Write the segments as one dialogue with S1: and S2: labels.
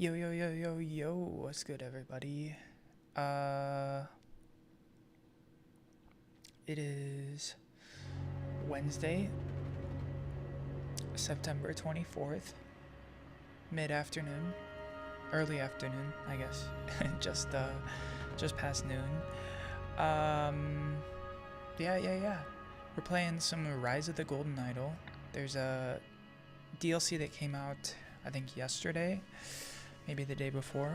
S1: Yo, yo, yo, yo, yo, what's good, everybody? It is Wednesday, September 24th, mid-afternoon, early afternoon, I guess, just past noon. Yeah. We're playing some Rise of the Golden Idol. There's a DLC that came out, I think, yesterday, maybe the day before.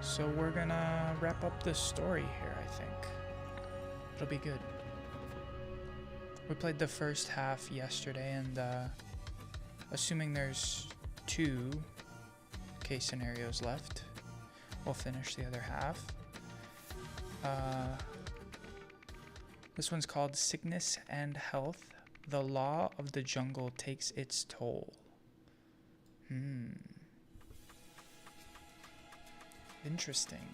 S1: So we're gonna wrap up the story here, I think. It'll be good. We played the first half yesterday, and assuming there's 2 case scenarios left, we'll finish the other half. This one's called Sickness and Health. The Law of the Jungle Takes Its Toll. Interesting.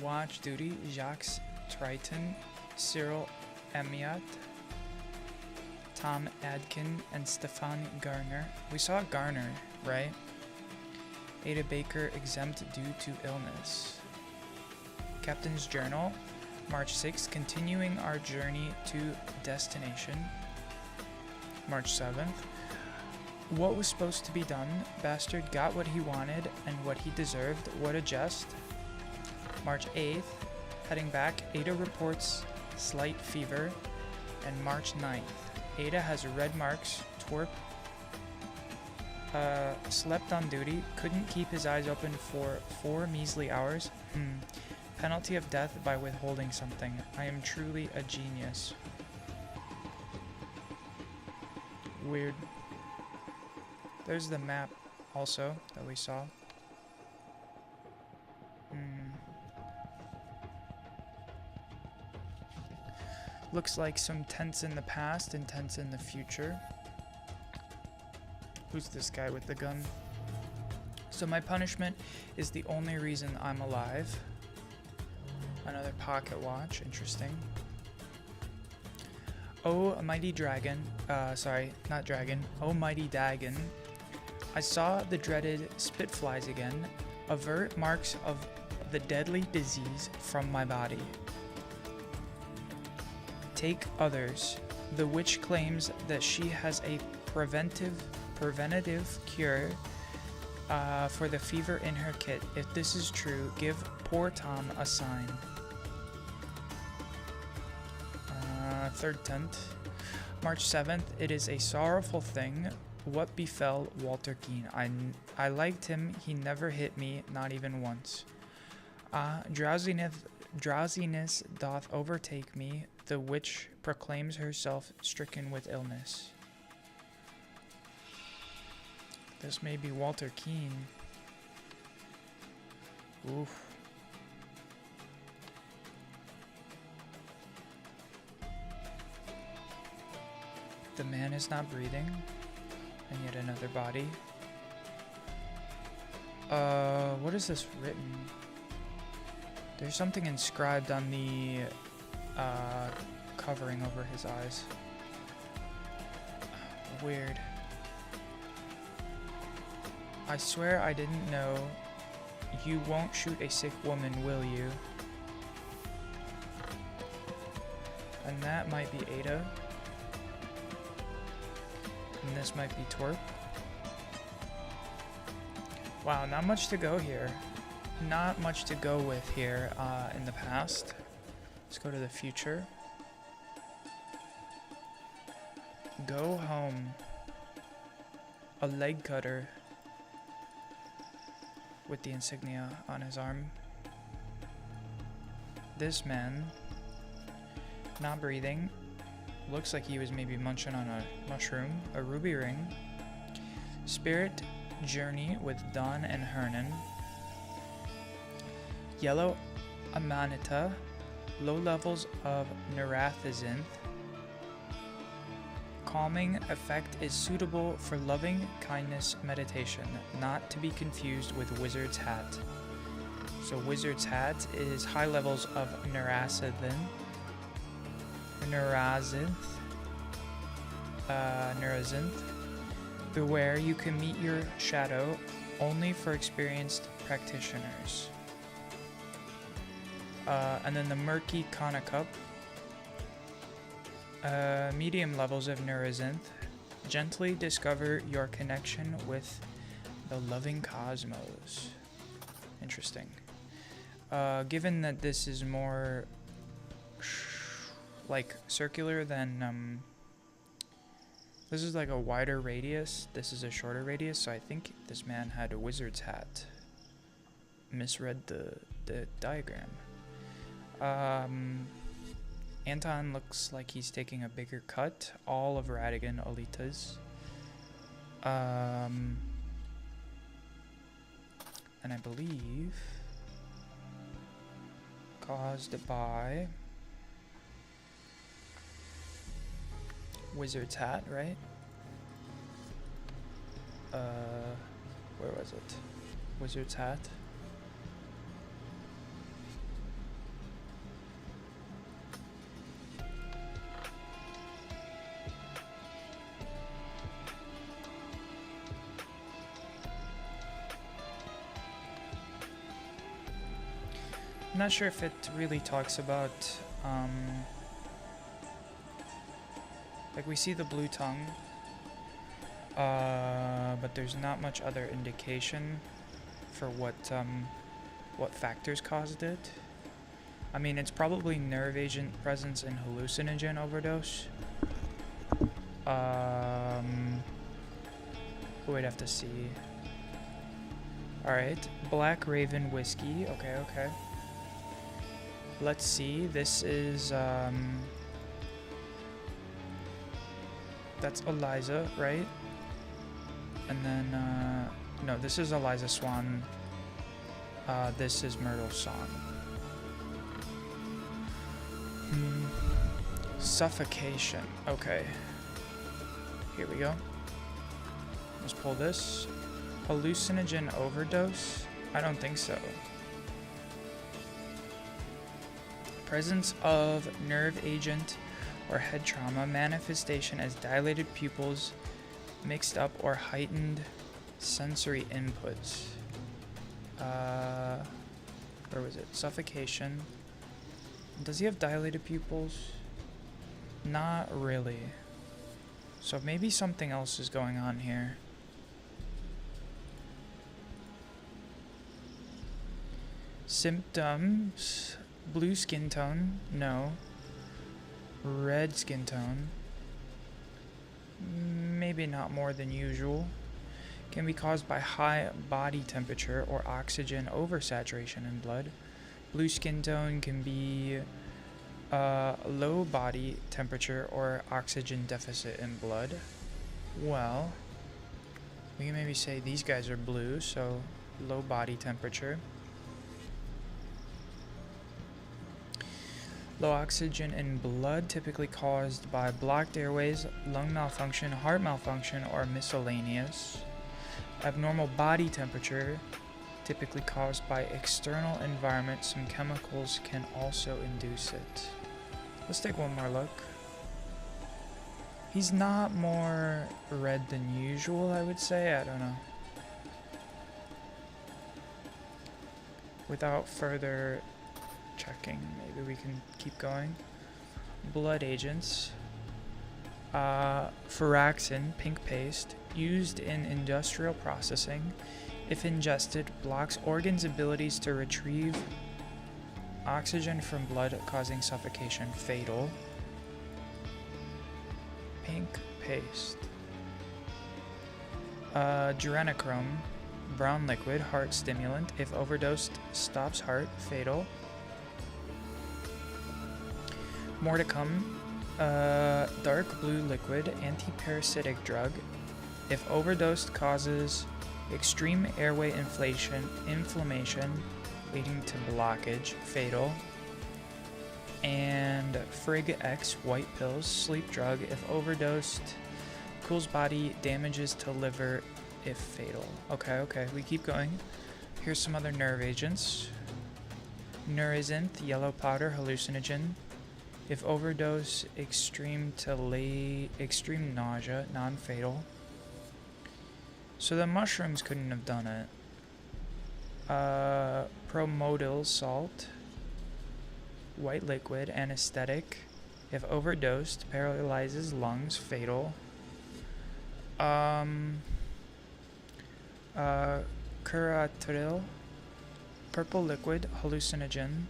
S1: Watch Duty, Jacques Triton, Cyril Amiot, Tom Adkin, and Stefan Garner. We saw Garner, right? Ada Baker exempt due to illness. Captain's Journal, March 6th, continuing our journey to destination. March 7th, what was supposed to be done? Bastard got what he wanted and what he deserved. What a jest. March 8th, heading back, Ada reports slight fever. And March 9th, Ada has red marks, twerp, slept on duty, couldn't keep his eyes open for 4 measly hours. Penalty of death by withholding something. I am truly a genius. Weird. There's the map also that we saw. Looks like some tents in the past and tents in the future. Who's this guy with the gun? So my punishment is the only reason I'm alive. Another pocket watch, interesting. Oh, mighty dragon. Sorry, not dragon. Oh, mighty dagon. I saw the dreaded spitflies again. Avert marks of the deadly disease from my body. Take others. The witch claims that she has a preventative cure for the fever in her kit. If this is true, give poor Tom a sign. Third tent. March 7th, it is a sorrowful thing. What befell Walter Keane? I liked him. He never hit me, not even once. Drowsiness doth overtake me. The witch proclaims herself stricken with illness. This may be Walter Keane. Oof. The man is not breathing. And yet another body. What is this written? There's something inscribed on the covering over his eyes. Weird. I swear I didn't know. You won't shoot a sick woman, will you? And that might be Ada. And this might be twerp. Wow, not much to go here. Not much to go with here in the past. Let's go to the future. Go home. A leg cutter with the insignia on his arm. This man, not breathing. Looks like he was maybe munching on a mushroom. A ruby ring. Spirit journey with Don and Hernan. Yellow Amanita. Low levels of Nerathazinth. Calming effect is suitable for loving kindness meditation, not to be confused with wizard's hat. So Wizard's Hat is high levels of Narazinth. Beware, you can meet your shadow only for experienced practitioners. And then the Murky Conocup. Medium levels of Narazinth. Gently discover your connection with the loving cosmos. Interesting. Given that this is more like circular than this is like a wider radius, this is a shorter radius, so I think this man had a wizard's hat. Misread the diagram. Anton looks like he's taking a bigger cut. All of Radigan Olitas. And I believe caused by Wizard's Hat, right? Where was it? Wizard's Hat. I'm not sure if it really talks about, like we see the blue tongue, but there's not much other indication for what factors caused it. I mean, it's probably nerve agent presence and hallucinogen overdose. We'd have to see. Alright, Black Raven Whiskey, okay. Let's see, this is, that's Eliza, right? And then, no, this is Eliza Swan. This is Myrtle Song. Suffocation, okay. Here we go. Let's pull this. Hallucinogen overdose? I don't think so. Presence of nerve agent or head trauma, manifestation as dilated pupils, mixed up or heightened sensory inputs. Where was it? Suffocation. Does he have dilated pupils? Not really. So maybe something else is going on here. Symptoms. Blue skin tone, no. Red skin tone, maybe not more than usual. Can be caused by high body temperature or oxygen oversaturation in blood. Blue skin tone can be low body temperature or oxygen deficit in blood. Well, we can maybe say these guys are blue, so low body temperature. Low oxygen in blood, typically caused by blocked airways, lung malfunction, heart malfunction, or miscellaneous. Abnormal body temperature, typically caused by external environment. Some chemicals can also induce it. Let's take one more look. He's not more red than usual, I would say. I don't know. Without further checking, maybe we can keep going. Blood agents. Furaxin, pink paste, used in industrial processing. If ingested, blocks organs' abilities to retrieve oxygen from blood, causing suffocation. Fatal. Pink paste. Adrenochrome, brown liquid, heart stimulant. If overdosed, stops heart. Fatal. More to come. Dark blue liquid, antiparasitic drug. If overdosed, causes extreme airway inflammation, leading to blockage. Fatal. And Frig X white pills, sleep drug. If overdosed, cools body, damages to liver. If fatal. Okay, we keep going. Here's some other nerve agents. Nurizinth, yellow powder, hallucinogen. If overdose, extreme nausea, non-fatal. So the mushrooms couldn't have done it. Promodal salt, white liquid, anesthetic. If overdosed, paralyzes lungs, fatal. Curatril, purple liquid, hallucinogen.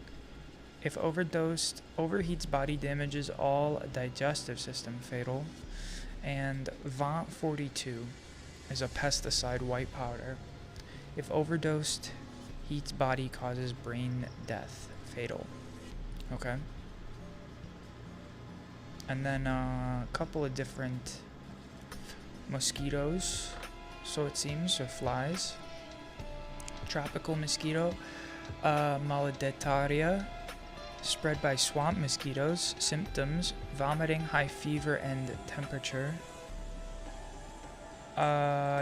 S1: If overdosed, overheats body, damages all digestive system, fatal. And Vant 42 is a pesticide, white powder. If overdosed, heats body, causes brain death, fatal. Okay. And then a couple of different mosquitoes, so it seems, or flies. Tropical mosquito, Maladetaria, spread by swamp mosquitoes. Symptoms: vomiting, high fever, and temperature.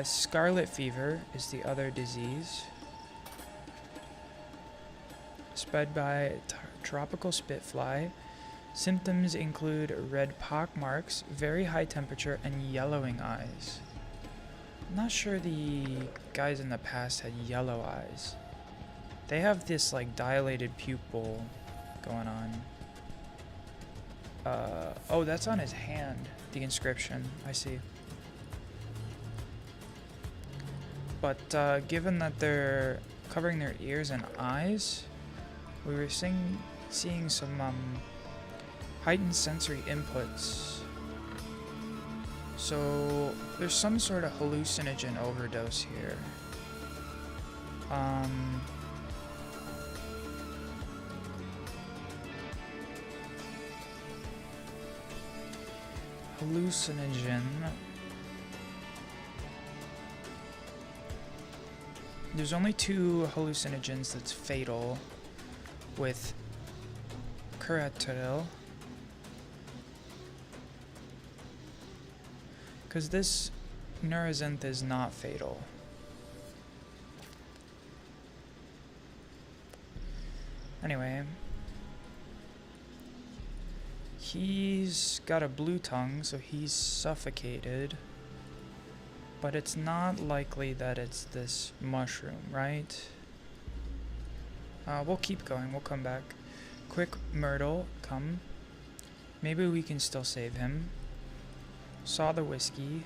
S1: Scarlet fever is the other disease, spread by tropical spitfly. Symptoms include red pock marks, very high temperature, and yellowing eyes. I'm not sure the guys in the past had yellow eyes. They have this like dilated pupil going on. Oh, that's on his hand, the inscription, I see. But given that they're covering their ears and eyes, we were seeing some heightened sensory inputs. So there's some sort of hallucinogen overdose here. Hallucinogen. There's only 2 hallucinogens that's fatal, with Curatril. Because this Nurizinth is not fatal. Anyway, he's got a blue tongue, so he's suffocated. But it's not likely that it's this mushroom, right? We'll keep going, we'll come back. Quick Myrtle, come. Maybe we can still save him. Saw the whiskey.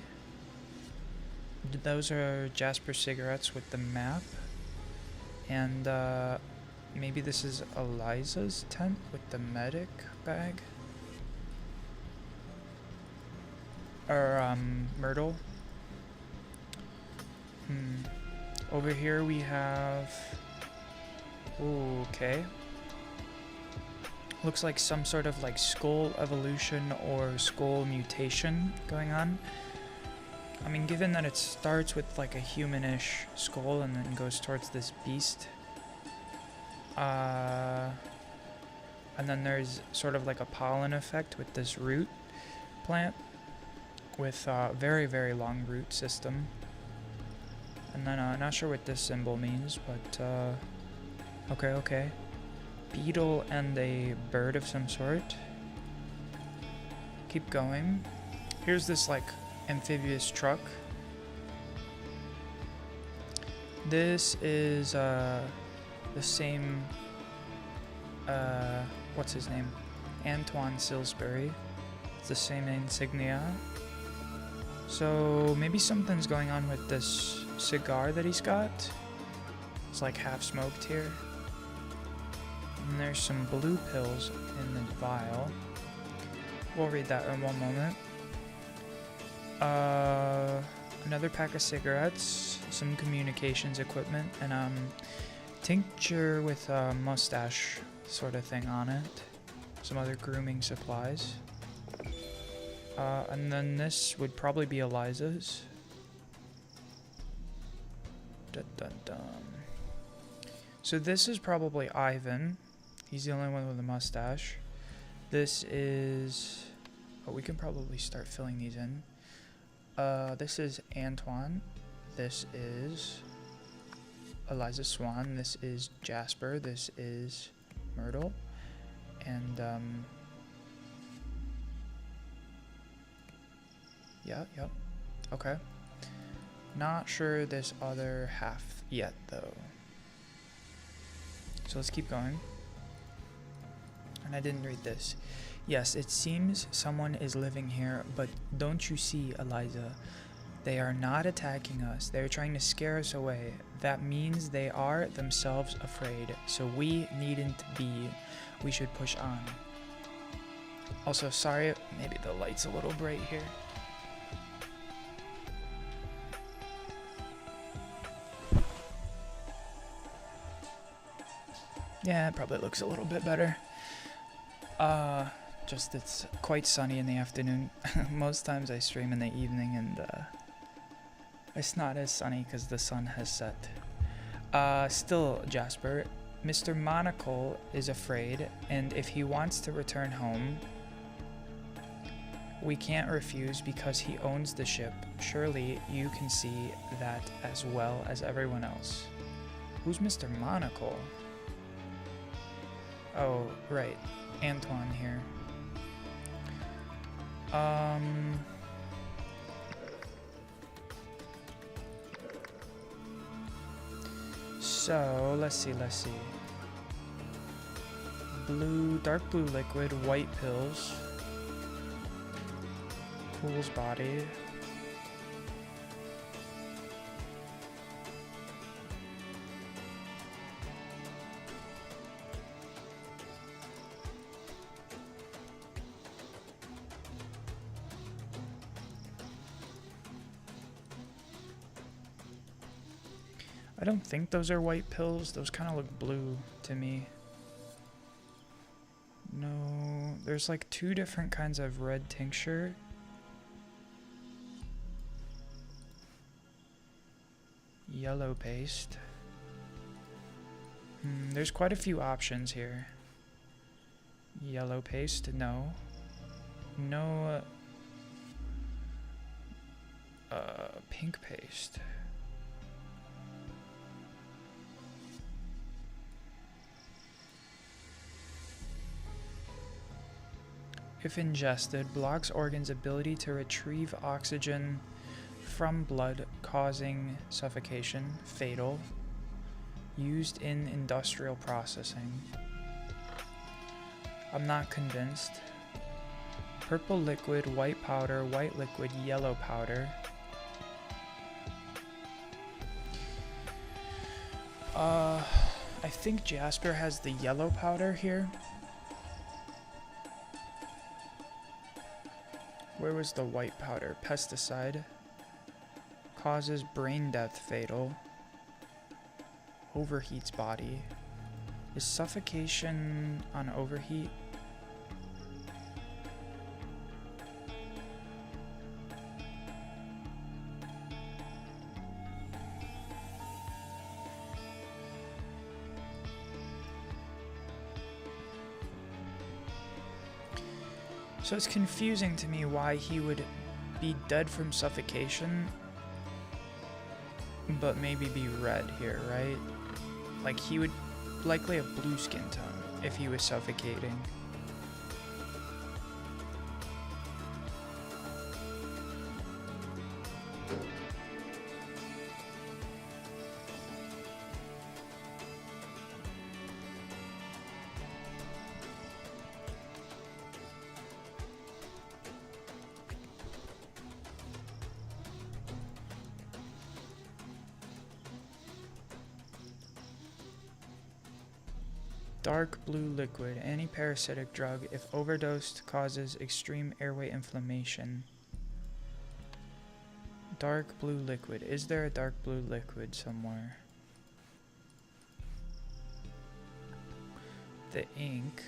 S1: Those are Jasper cigarettes with the map. And maybe this is Eliza's tent with the medic bag. Or Myrtle. Over here we have... Ooh, okay. Looks like some sort of like skull evolution or skull mutation going on. I mean, given that it starts with like a humanish skull and then goes towards this beast. And then there's sort of like a pollen effect with this root plant with a very, very long root system. And then not sure what this symbol means, but okay. Beetle and a bird of some sort. Keep going. Here's this like amphibious truck. This is the same what's his name? Antoine Silsbury. It's the same insignia. So maybe something's going on with this cigar that he's got. It's like half smoked here. And there's some blue pills in the vial. We'll read that in one moment. Another pack of cigarettes, some communications equipment, and tincture with a mustache sort of thing on it. Some other grooming supplies. And then this would probably be Eliza's. Dun dun dun. So this is probably Ivan. He's the only one with a mustache. This is... Oh, we can probably start filling these in. This is Antoine. This is Eliza Swan. This is Jasper. This is Myrtle. And, yeah, yep. Okay. Not sure this other half yet, though. So let's keep going. And I didn't read this. Yes, it seems someone is living here, but don't you see, Eliza? They are not attacking us. They are trying to scare us away. That means they are themselves afraid. So we needn't be. We should push on. Also, sorry, maybe the light's a little bright here. Yeah, it probably looks a little bit better. Just it's quite sunny in the afternoon. Most times I stream in the evening and it's not as sunny because the sun has set. Still, Jasper, Mr. Monocle is afraid, and if he wants to return home, we can't refuse because he owns the ship. Surely you can see that as well as everyone else. Who's Mr. Monocle? Oh, right. Antoine here. So, let's see. Dark blue liquid, white pills. Fool's body. I don't think those are white pills. Those kind of look blue to me. No, there's like 2 different kinds of red tincture. Yellow paste. There's quite a few options here. Yellow paste, no. No. Pink paste. If ingested, blocks organs' ability to retrieve oxygen from blood, causing suffocation. Fatal. Used in industrial processing. I'm not convinced. Purple liquid, white powder, white liquid, yellow powder. I think Jasper has the yellow powder here. Where was the white powder? Pesticide. Causes brain death, fatal. Overheats body. Is suffocation on overheat? So it's confusing to me why he would be dead from suffocation, but maybe be red here, right? Like he would likely have blue skin tone if he was suffocating. Dark blue liquid, antiparasitic drug, if overdosed causes extreme airway inflammation. Dark blue liquid. Is there a dark blue liquid somewhere? The ink.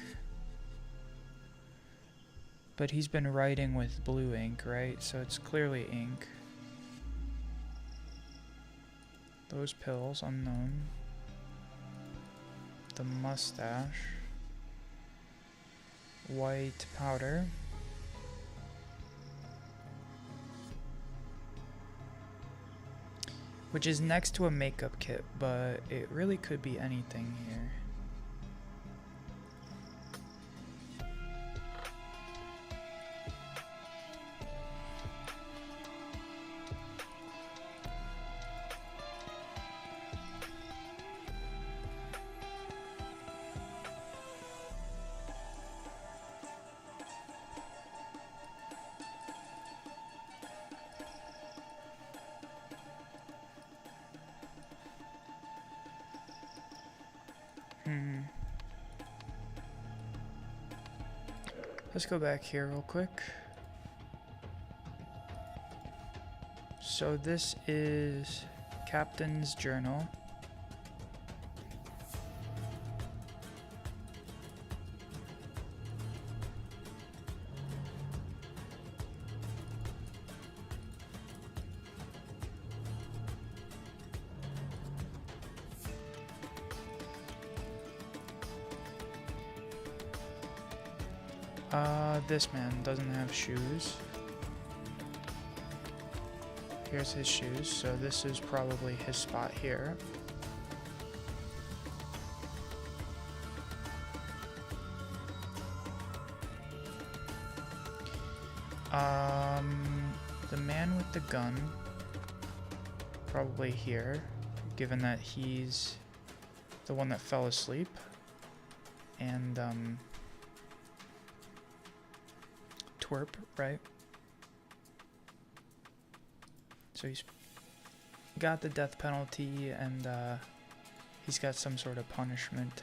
S1: But he's been writing with blue ink, right? So it's clearly ink. Those pills, unknown. The mustache. White powder. Which is next to a makeup kit, but it really could be anything here. Let's go back here real quick. So this is Captain's Journal. This man doesn't have shoes. Here's his shoes, so this is probably his spot here. The man with the gun, probably here, given that he's the one that fell asleep. And, twerp, right? So he's got the death penalty, and he's got some sort of punishment.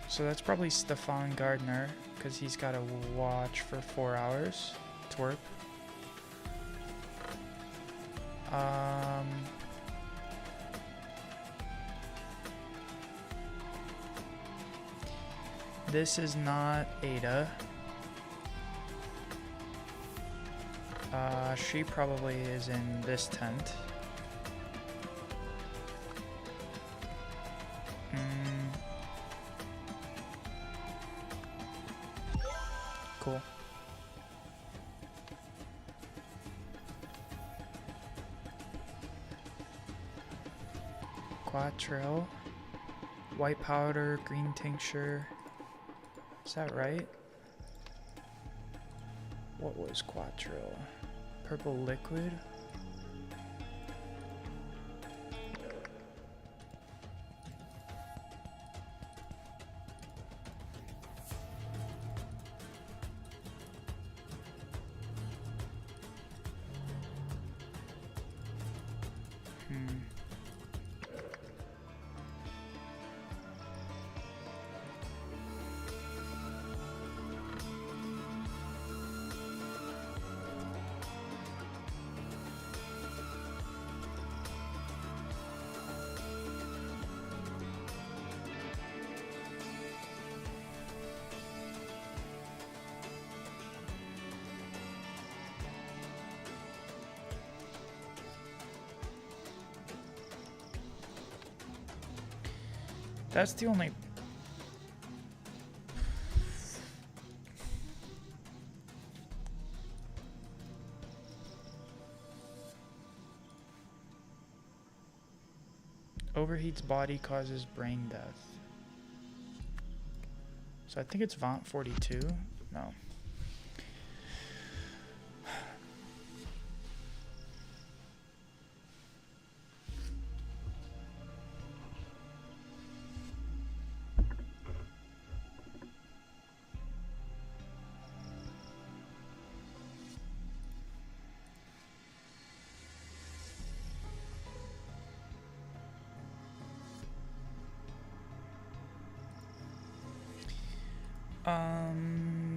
S1: So that's probably Stefan Gardner, because he's got to watch for 4 hours. Twerp. This is not Ada. She probably is in this tent. Cool. Quatril, white powder, green tincture. Is that right? What was Quatril? Purple liquid? That's the only... Overheats body, causes brain death. So I think it's Vaunt 42? No.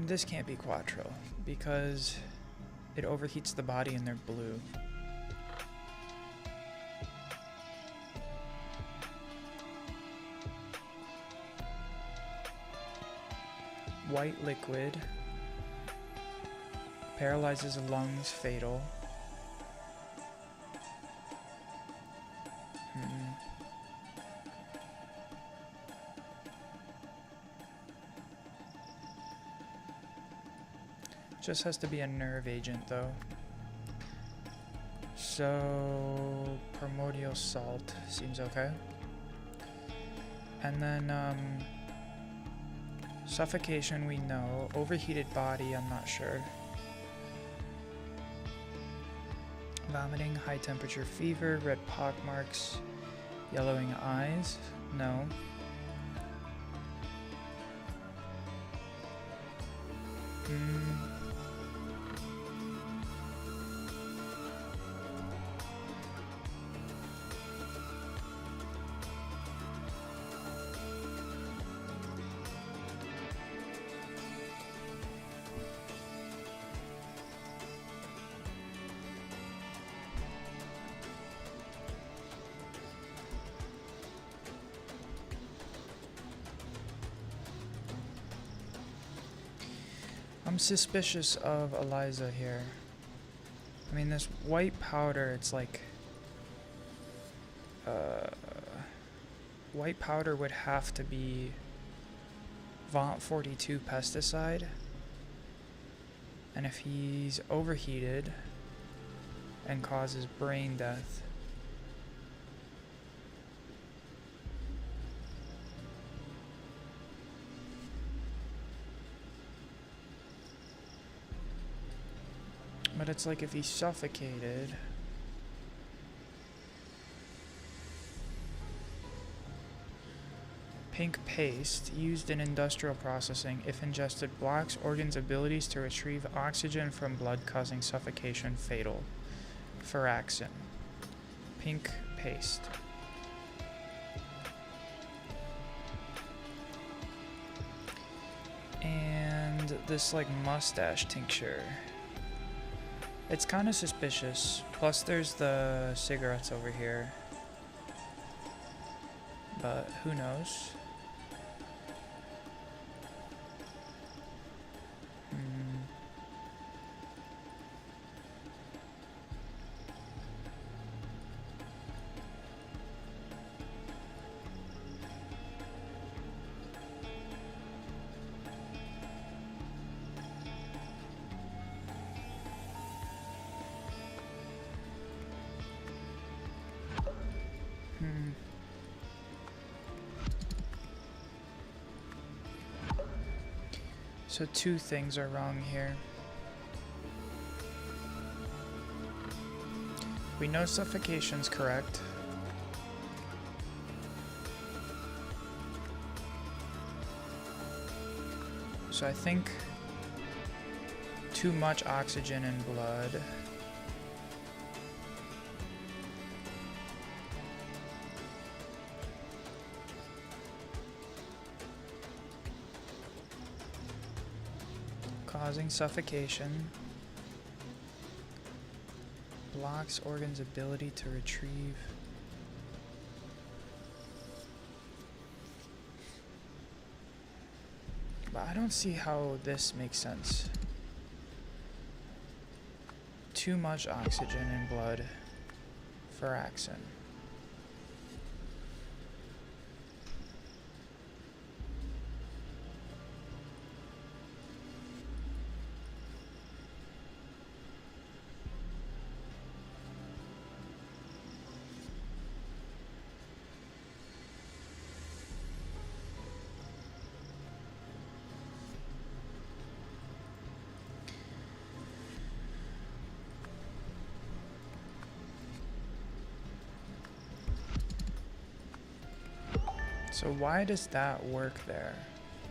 S1: This can't be Quattro, because it overheats the body and they're blue. White liquid. Paralyzes lungs, fatal. Just has to be a nerve agent though. So primordial salt seems okay. And then suffocation we know. Overheated body I'm not sure. Vomiting, high temperature fever, red pock marks, yellowing eyes, no. suspicious of Eliza here. I mean, this white powder, it's like... white powder would have to be Vaunt 42 pesticide. And if he's overheated and causes brain death... But it's like if he's suffocated... Pink paste, used in industrial processing, if ingested, blocks organs' abilities to retrieve oxygen from blood, causing suffocation, fatal. Firaxin. Pink paste. And this like mustache tincture. It's kind of suspicious. Plus there's the cigarettes over here. But who knows? So two things are wrong here. We know suffocation's correct. So I think too much oxygen in blood. Causing suffocation. Blocks organs' ability to retrieve. But I don't see how this makes sense. Too much oxygen in blood. Firaxin. So why does that work there?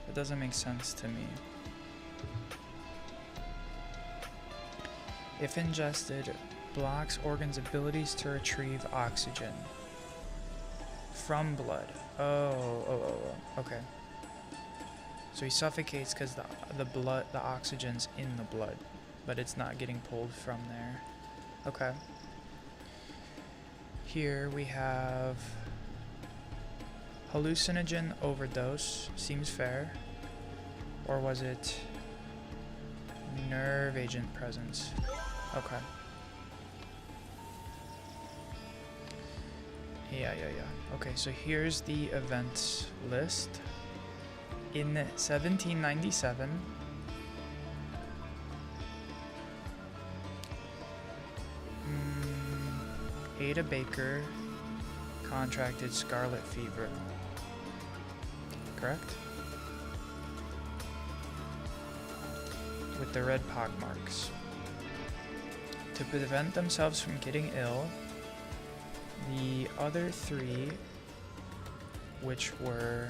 S1: It doesn't make sense to me. If ingested, blocks organs' abilities to retrieve oxygen from blood. Oh, okay. So he suffocates because the oxygen's in the blood, but it's not getting pulled from there. Okay. Here we have hallucinogen overdose. Seems fair. Or was it nerve agent presence? Okay. Yeah. Okay, so here's the events list. In 1797, Ada Baker contracted scarlet fever. Correct? With the red pockmarks. To prevent themselves from getting ill, the other three, which were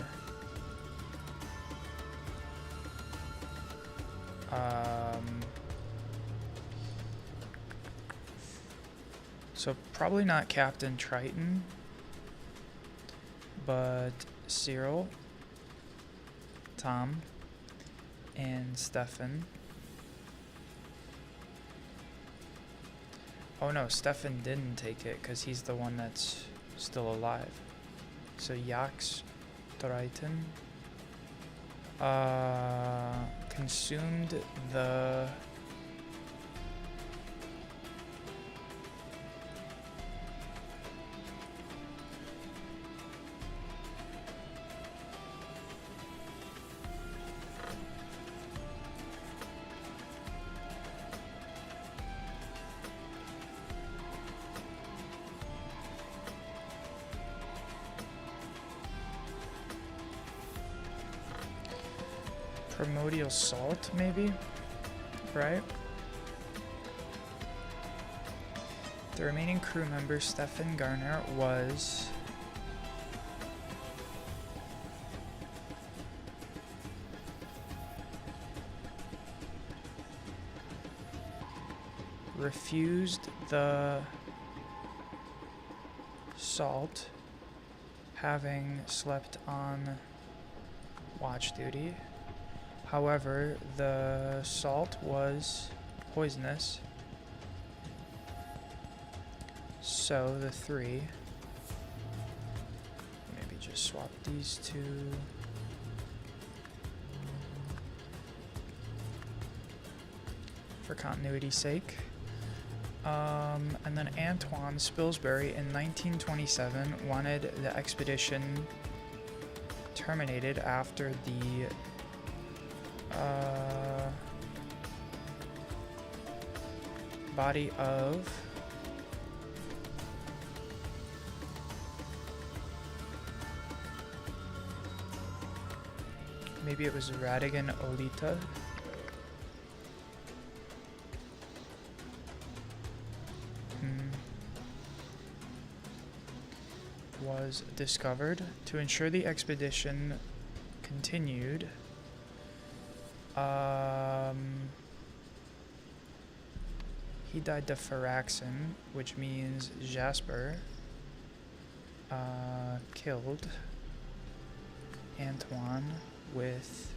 S1: so probably not Captain Triton, but Cyril, Tom, and Stefan. Oh no, Stefan didn't take it because he's the one that's still alive. So Jacques Triton. consumed the primordial salt, maybe? Right? The remaining crew member, Stefan Garner, was refused the salt, having slept on watch duty. However, the salt was poisonous, so the three, maybe just swap these two. For continuity's sake. And then Antoine Spilsbury in 1927 wanted the expedition terminated after the body of maybe it was Radigan Olita. Was discovered. To ensure the expedition continued, he died to Faraxin, which means Jasper killed Antoine with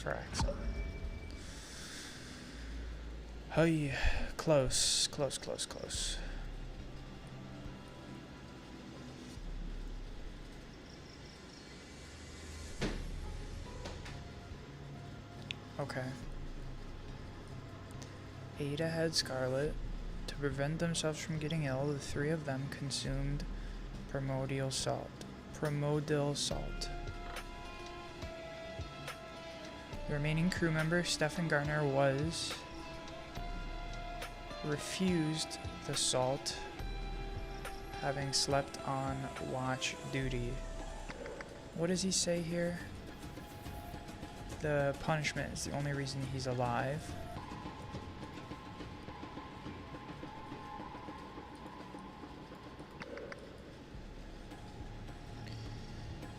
S1: Faraxin. Hey, close. Okay. Ada had Scarlet. To prevent themselves from getting ill, the three of them consumed primordial salt. The remaining crew member, Stefan Garner, was refused the salt, having slept on watch duty. What does he say here? The punishment is the only reason he's alive.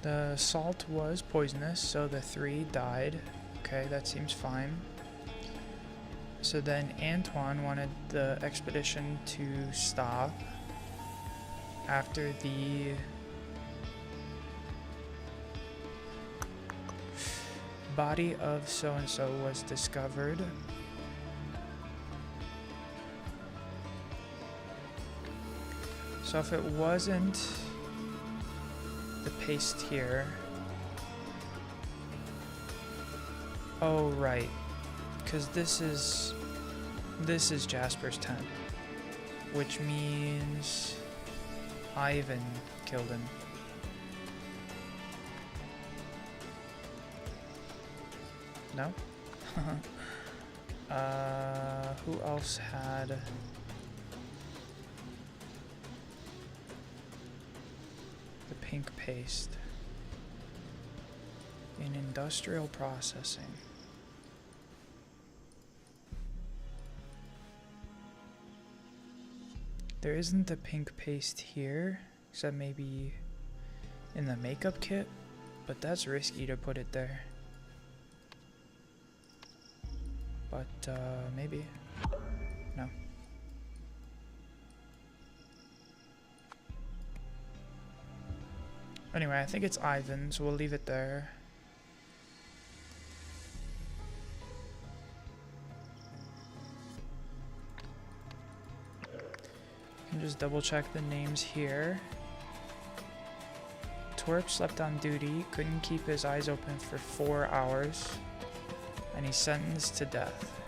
S1: The salt was poisonous, so the three died. Okay, that seems fine. So then Antoine wanted the expedition to stop after the body of so-and-so was discovered. So if it wasn't the paste here... Oh, right. Because this is Jasper's tent, which means Ivan killed him. No? Who else had the pink paste? In industrial processing. There isn't the pink paste here, except maybe in the makeup kit, but that's risky to put it there. But, maybe. No. Anyway, I think it's Ivan, so we'll leave it there. Just double check the names here. Twerp slept on duty, couldn't keep his eyes open for 4 hours, and he's sentenced to death.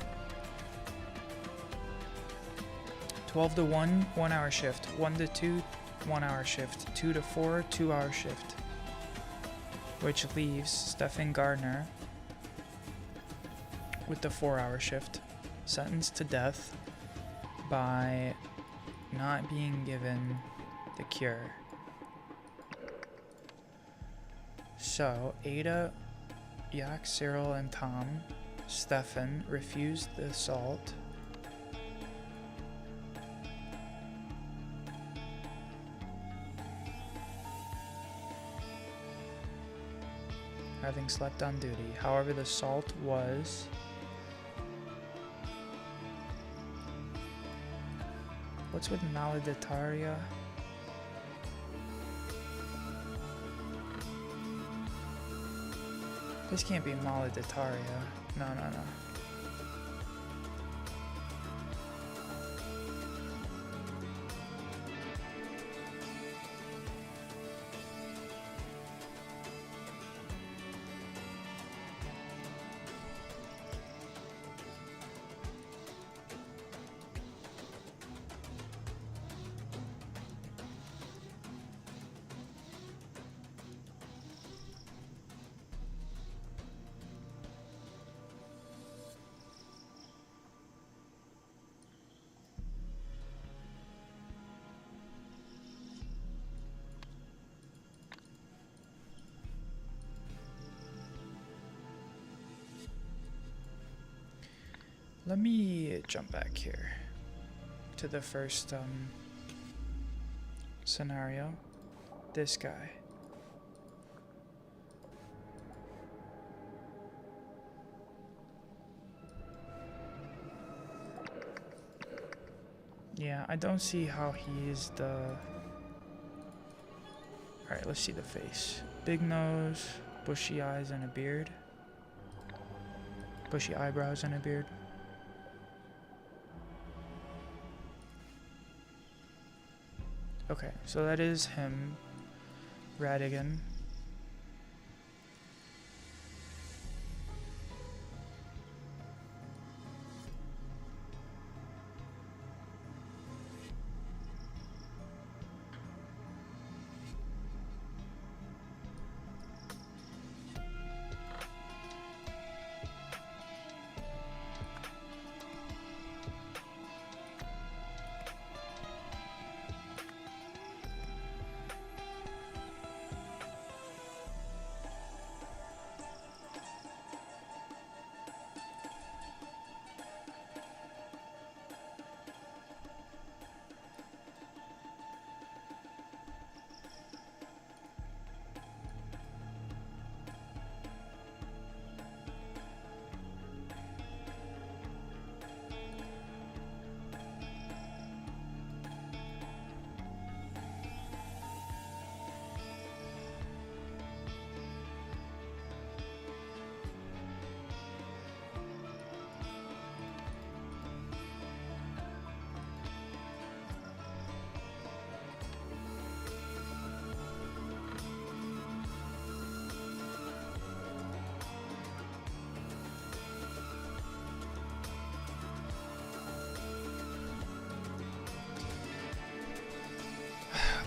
S1: 12 to 1, 1 hour shift. 1 to 2, 1 hour shift. 2 to 4, 2 hour shift. Which leaves Stephen Gardner with the 4 hour shift, sentenced to death by not being given the cure. So, Ada, Yak, Cyril, and Tom, Stefan refused the assault. Having slept on duty. However, the assault was what's with maledictaria? This can't be maledictaria. No. Let me jump back here to the first scenario. This guy. Yeah, I don't see how he is the... Alright, let's see the face. Big nose, bushy eyes and a beard. Bushy eyebrows and a beard. Okay, so that is him, Radigan.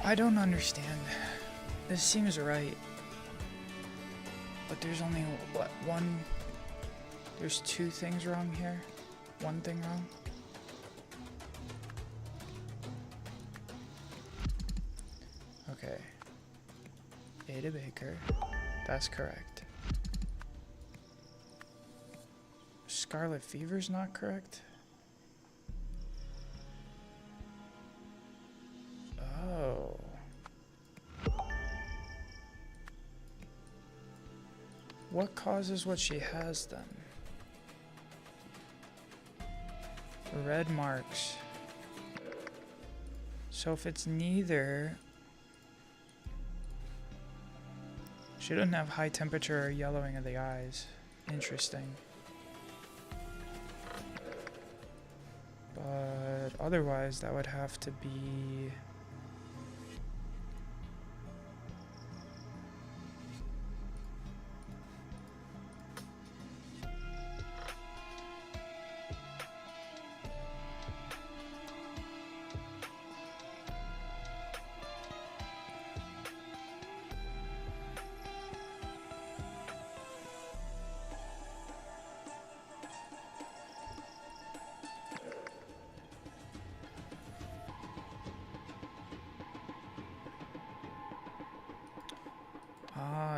S1: I don't understand. This seems right. But there's only, what, one... There's two things wrong here? One thing wrong? Okay. Ada Baker. That's correct. Scarlet Fever's not correct? Oh. What causes what she has then? Red marks. So if it's neither... She doesn't have high temperature or yellowing of the eyes. Interesting. But otherwise that would have to be...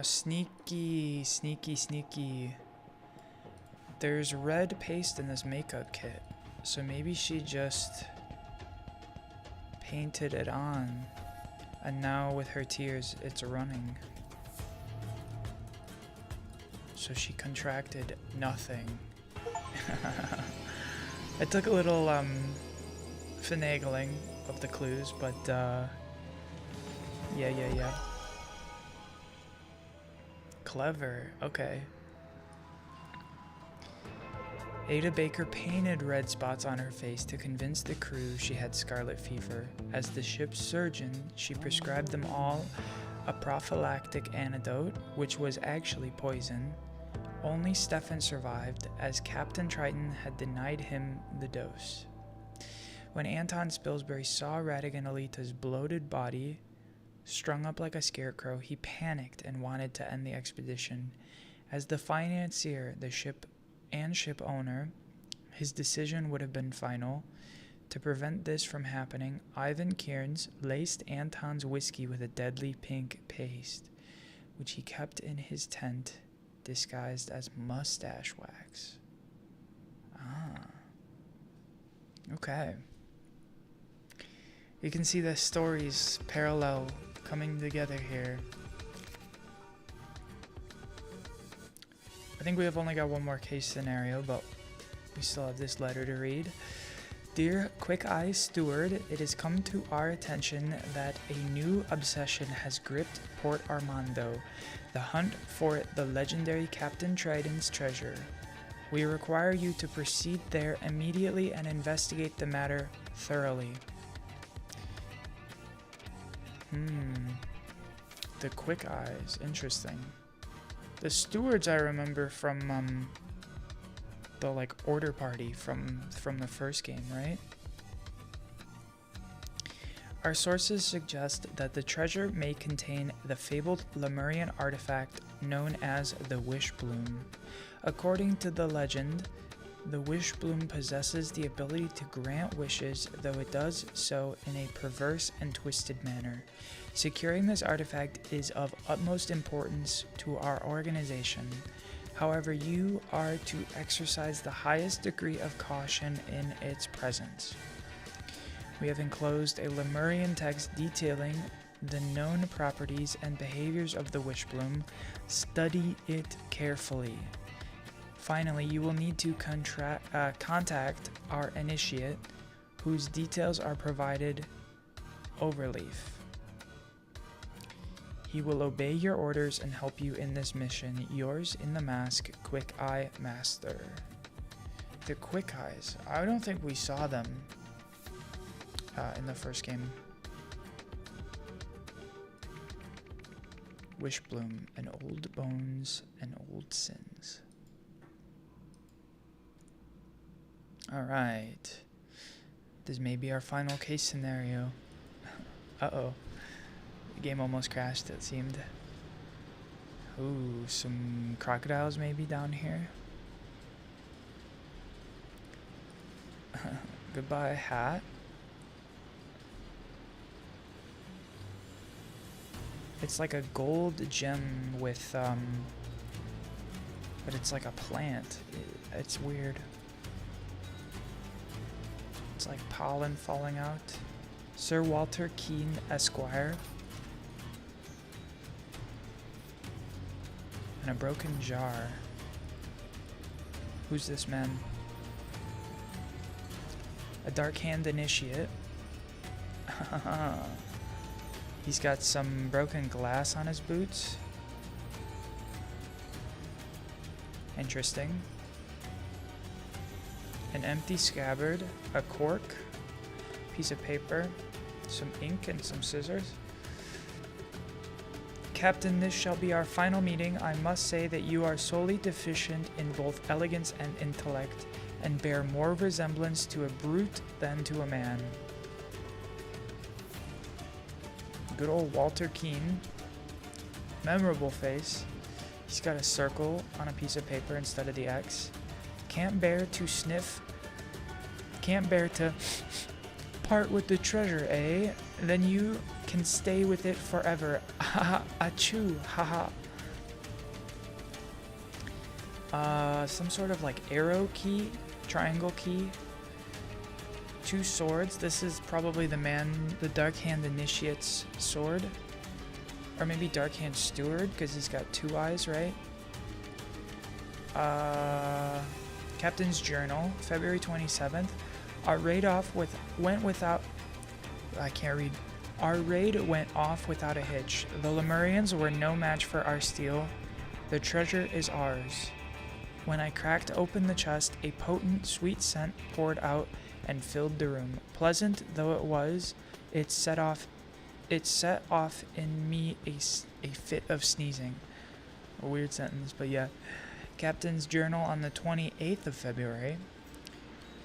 S1: Sneaky, sneaky, sneaky. There's red paste in this makeup kit, so maybe she just painted it on, and now with her tears, it's running. So she contracted nothing. It took a little finagling of the clues, but yeah. Clever, okay. Ada Baker painted red spots on her face to convince the crew she had scarlet fever. As the ship's surgeon, she prescribed them all a prophylactic antidote, which was actually poison. Only Stefan survived, as Captain Triton had denied him the dose. When Anton Spilsbury saw Radigan Alita's bloated body, strung up like a scarecrow, he panicked and wanted to end the expedition. As the financier, the ship owner, his decision would have been final. To prevent this from happening, Ivan Kearns laced Anton's whiskey with a deadly pink paste, which he kept in his tent, disguised as mustache wax. Okay. You can see the stories parallel coming together here. I think we have only got one more case scenario, but we still have this letter to read. Dear Quick Eye Steward, it has come to our attention that a new obsession has gripped Port Armando, the hunt for the legendary Captain Triton's treasure. We require you to proceed there immediately and investigate the matter thoroughly. The Quick Eyes, interesting. The stewards I remember from the like order party from the first game, right? Our sources suggest that the treasure may contain the fabled Lemurian artifact known as the Wish Bloom. According to the legend, the Wish Bloom possesses the ability to grant wishes, though it does so in a perverse and twisted manner. Securing this artifact is of utmost importance to our organization. However, you are to exercise the highest degree of caution in its presence. We have enclosed a Lemurian text detailing the known properties and behaviors of the Wish Bloom. Study it carefully. Finally, you will need to contact our initiate, whose details are provided overleaf. He will obey your orders and help you in this mission. Yours in the mask, Quick Eye Master. The Quick Eyes. I don't think we saw them in the first game. Wish Bloom and old bones and old sins. Alright. This may be our final case scenario. Uh-oh. The game almost crashed, it seemed. Ooh, some crocodiles maybe down here. Goodbye, hat. It's like a gold gem with, but it's like a plant. It's weird. It's like pollen falling out. Sir Walter Keene, Esquire. And a broken jar. Who's this man? A Dark Hand Initiate. He's got some broken glass on his boots. Interesting. An empty scabbard, a cork, piece of paper, some ink, and some scissors. Captain, this shall be our final meeting. I must say that you are sorely deficient in both elegance and intellect, and bear more resemblance to a brute than to a man. Good old Walter Keene. Memorable face. He's got a circle on a piece of paper instead of the X. Can't bear to sniff. Can't bear to part with the treasure, eh? Then you can stay with it forever. Haha, achoo, haha. Some sort of like arrow key, triangle key. 2 swords. This is probably the Dark Hand Initiate's sword. Or maybe Dark Hand Steward, because he's got 2 eyes, right? Captain's Journal, February 27th. Our raid went without... I can't read. Our raid went off without a hitch. The Lemurians were no match for our steel. The treasure is ours. When I cracked open the chest, a potent, sweet scent poured out and filled the room. Pleasant though it was, it set off in me a fit of sneezing. A weird sentence, but yeah. Captain's Journal on the 28th of February.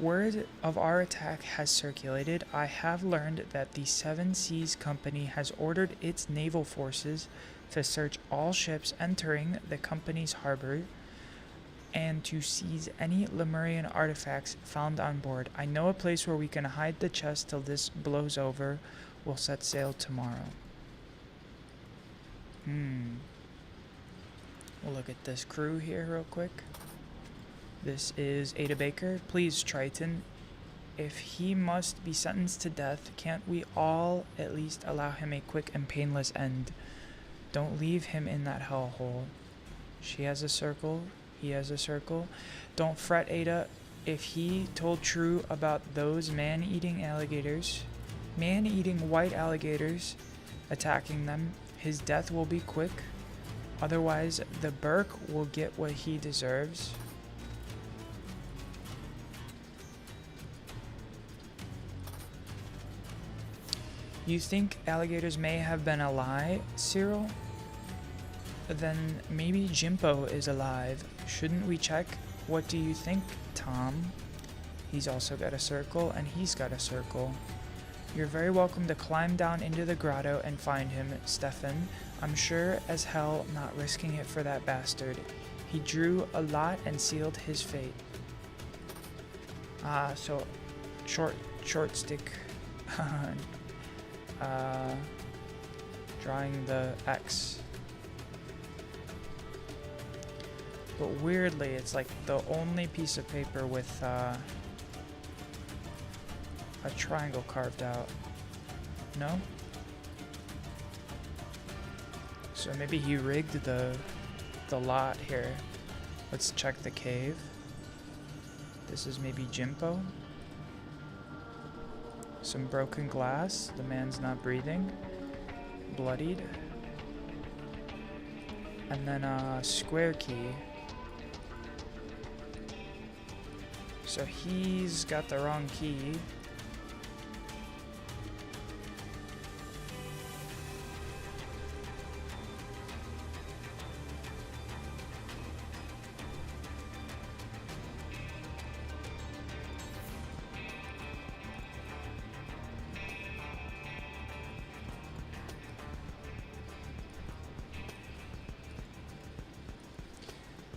S1: Word of our attack has circulated. I have learned that the Seven Seas Company has ordered its naval forces to search all ships entering the company's harbor and to seize any Lemurian artifacts found on board. I know a place where we can hide the chest till this blows over. We'll set sail tomorrow. We'll look at this crew here real quick. This is Ada Baker. Please, Triton, if he must be sentenced to death, can't we all at least allow him a quick and painless end? Don't leave him in that hellhole. She has a circle. He has a circle. Don't fret, Ada. If he told true about those man-eating white alligators attacking them, his death will be quick. Otherwise, the Burke will get what he deserves. You think alligators may have been a lie, Cyril? Then maybe Jimpo is alive. Shouldn't we check? What do you think, Tom? He's also got a circle, and he's got a circle. You're very welcome to climb down into the grotto and find him, Stefan. I'm sure as hell not risking it for that bastard. He drew a lot and sealed his fate. So short stick. Drawing the X. But weirdly, it's like the only piece of paper with a triangle carved out. No? So maybe he rigged the lot here. Let's check the cave. This is maybe Jimpo. Some broken glass. The man's not breathing. Bloodied. And then a square key. So he's got the wrong key.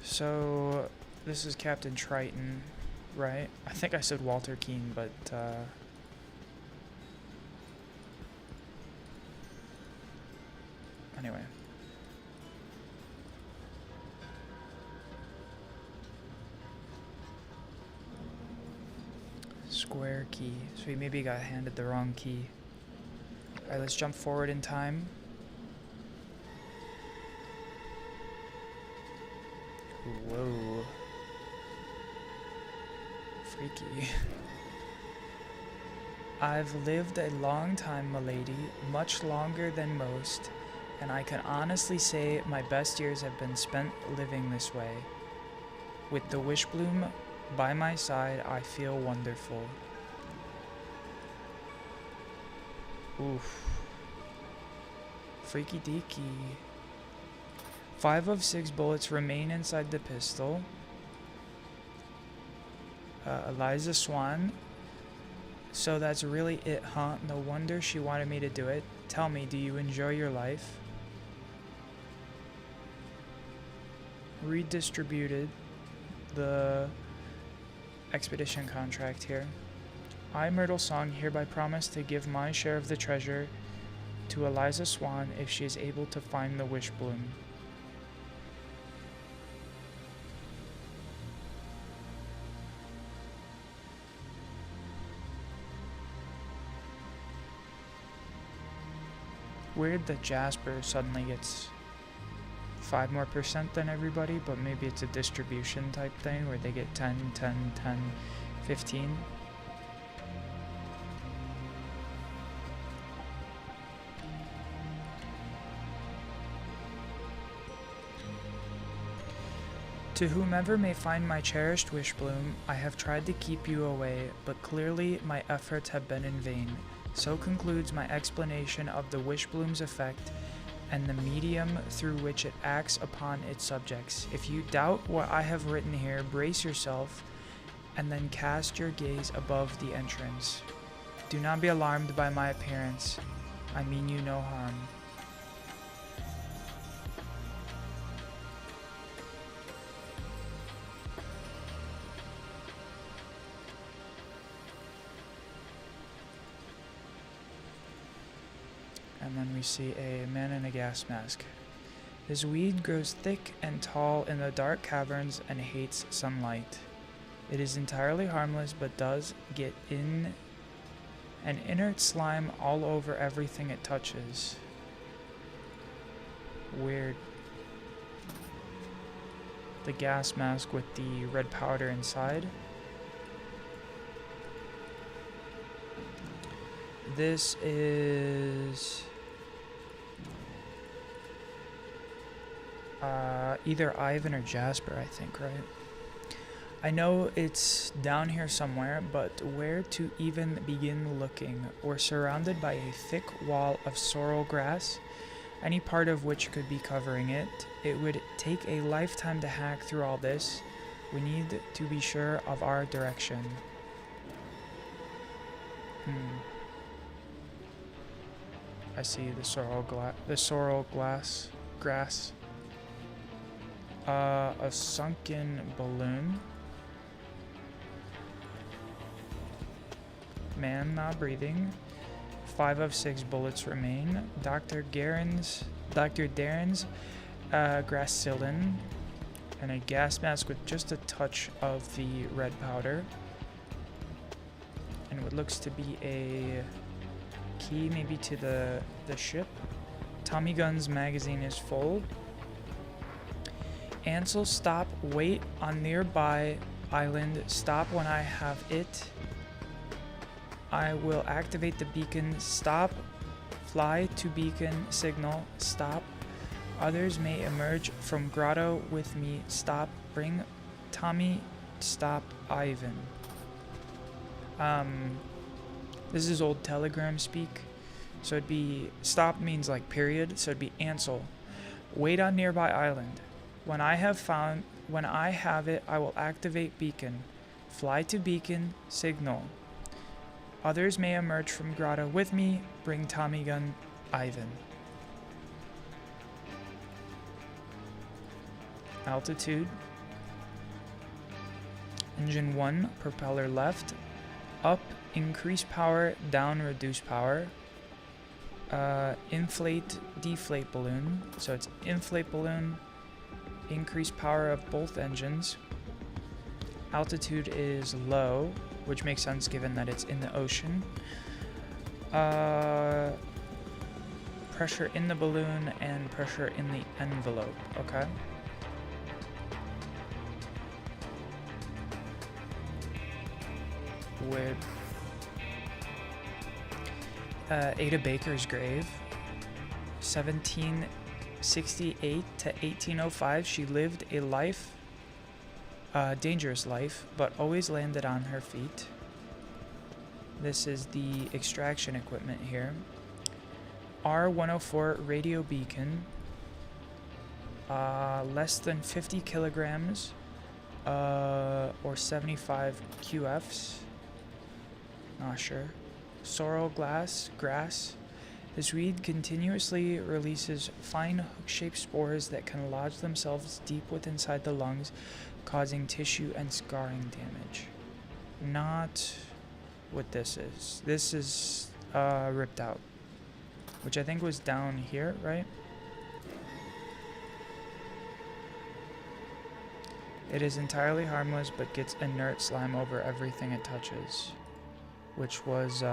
S1: So this is Captain Triton, right? I think I said Walter Keane, but anyway. Square key. So he maybe got handed the wrong key. Alright, let's jump forward in time. Whoa. Freaky. I've lived a long time, milady, much longer than most, and I can honestly say my best years have been spent living this way. With the Wishbloom by my side, I feel wonderful. Oof. Freaky deaky. 5 of 6 bullets remain inside the pistol. Eliza Swan. So that's really it, huh? No wonder she wanted me to do it. Tell me, do you enjoy your life? Redistributed the expedition contract here. I, Myrtle Song, hereby promise to give my share of the treasure to Eliza Swan if she is able to find the Wishbloom. Weird that Jasper suddenly gets 5% more than everybody, but maybe it's a distribution type thing where they get 10, 10, 10, 15. To whomever may find my cherished Wishbloom, I have tried to keep you away, but clearly my efforts have been in vain. So concludes my explanation of the Wishbloom's effect and the medium through which it acts upon its subjects. If you doubt what I have written here, brace yourself and then cast your gaze above the entrance. Do not be alarmed by my appearance. I mean you no harm. And then we see a man in a gas mask. This weed grows thick and tall in the dark caverns and hates sunlight. It is entirely harmless but does get in an inert slime all over everything it touches. Weird. The gas mask with the red powder inside. This is either Ivan or Jasper, I think, right? I know it's down here somewhere, but where to even begin looking? We're surrounded by a thick wall of sorrel grass, any part of which could be covering it. It would take a lifetime to hack through all this. We need to be sure of our direction. I see the sorrel grass. A sunken balloon. Man not breathing. 5 of 6 bullets remain. Dr. Darren's gracillin, and a gas mask with just a touch of the red powder. And what looks to be a key maybe to the ship. Tommy gun's magazine is full. Ansel, stop, wait on nearby island. Stop when I have it. I will activate the beacon. Stop. Fly to beacon. Signal. Stop. Others may emerge from grotto with me. Stop. Bring Tommy. Stop. Ivan. This is old Telegram speak. So it'd be, stop means like period. So it'd be Ansel. Wait on nearby island. When I have it, I will activate beacon. Fly to beacon. Signal. Others may emerge from grotto with me. Bring Tommy gun. Ivan. Altitude. Engine 1, propeller left. Up, increase power. Down, reduce power. Inflate, deflate balloon. So it's inflate balloon. Increase power of both engines. Altitude is low, which makes sense given that it's in the ocean. Pressure in the balloon and pressure in the envelope, okay? With Ada Baker's grave, 1768 to 1805, she lived a life, dangerous life, but always landed on her feet. This is the extraction equipment here. R104 radio beacon, less than 50 kilograms, or 75 QFs, not sure. Sorrel grass. This weed continuously releases fine hook-shaped spores that can lodge themselves deep within inside the lungs, causing tissue and scarring damage. Not what this is. This is ripped out, which I think was down here, right? It is entirely harmless, but gets inert slime over everything it touches, which was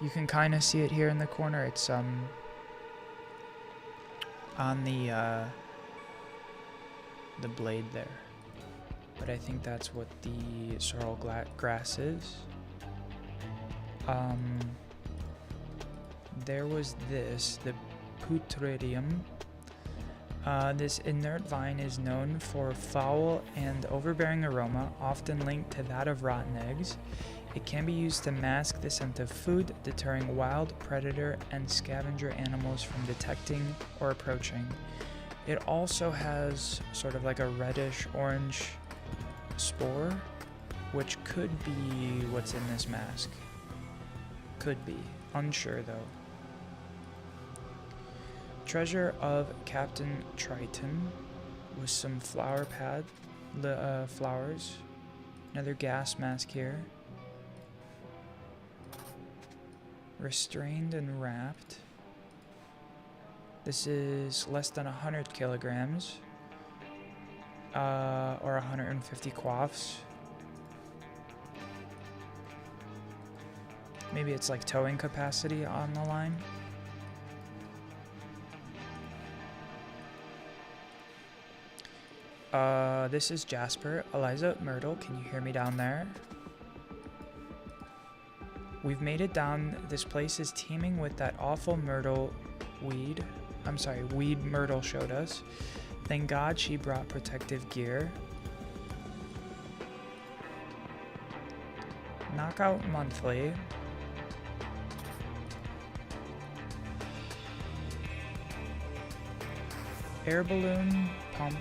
S1: You can kind of see it here in the corner. It's on the blade there. But I think that's what the sorrel grass is. There was this, the Putredium. This inert vine is known for foul and overbearing aroma, often linked to that of rotten eggs. It can be used to mask the scent of food, deterring wild predator and scavenger animals from detecting or approaching. It also has sort of like a reddish orange spore, which could be what's in this mask. Could be. Unsure though. Treasure of Captain Triton with some flowers. Another gas mask here. Restrained and wrapped. This is less than 100 kilograms. Or 150 quaffs. Maybe it's like towing capacity on the line. This is Jasper. Eliza, Myrtle, can you hear me down there? We've made it down. This place is teeming with that awful weed Myrtle showed us. Thank God she brought protective gear. Knockout Monthly. Air balloon pump.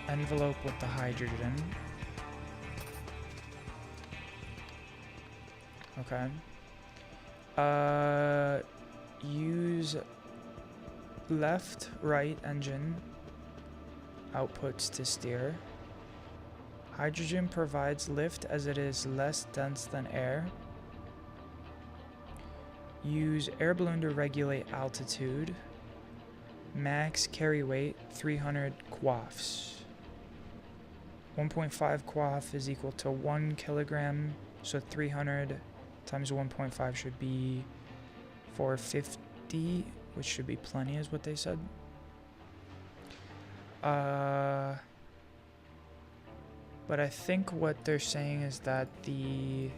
S1: Envelope with the hydrogen. Okay. Use left, right engine outputs to steer. Hydrogen provides lift as it is less dense than air. Use air balloon to regulate altitude. Max carry weight 300 quaffs. 1.5 quaff is equal to 1 kilogram, so 300 times 1.5 should be 450, which should be plenty is what they said. But I think what they're saying is that the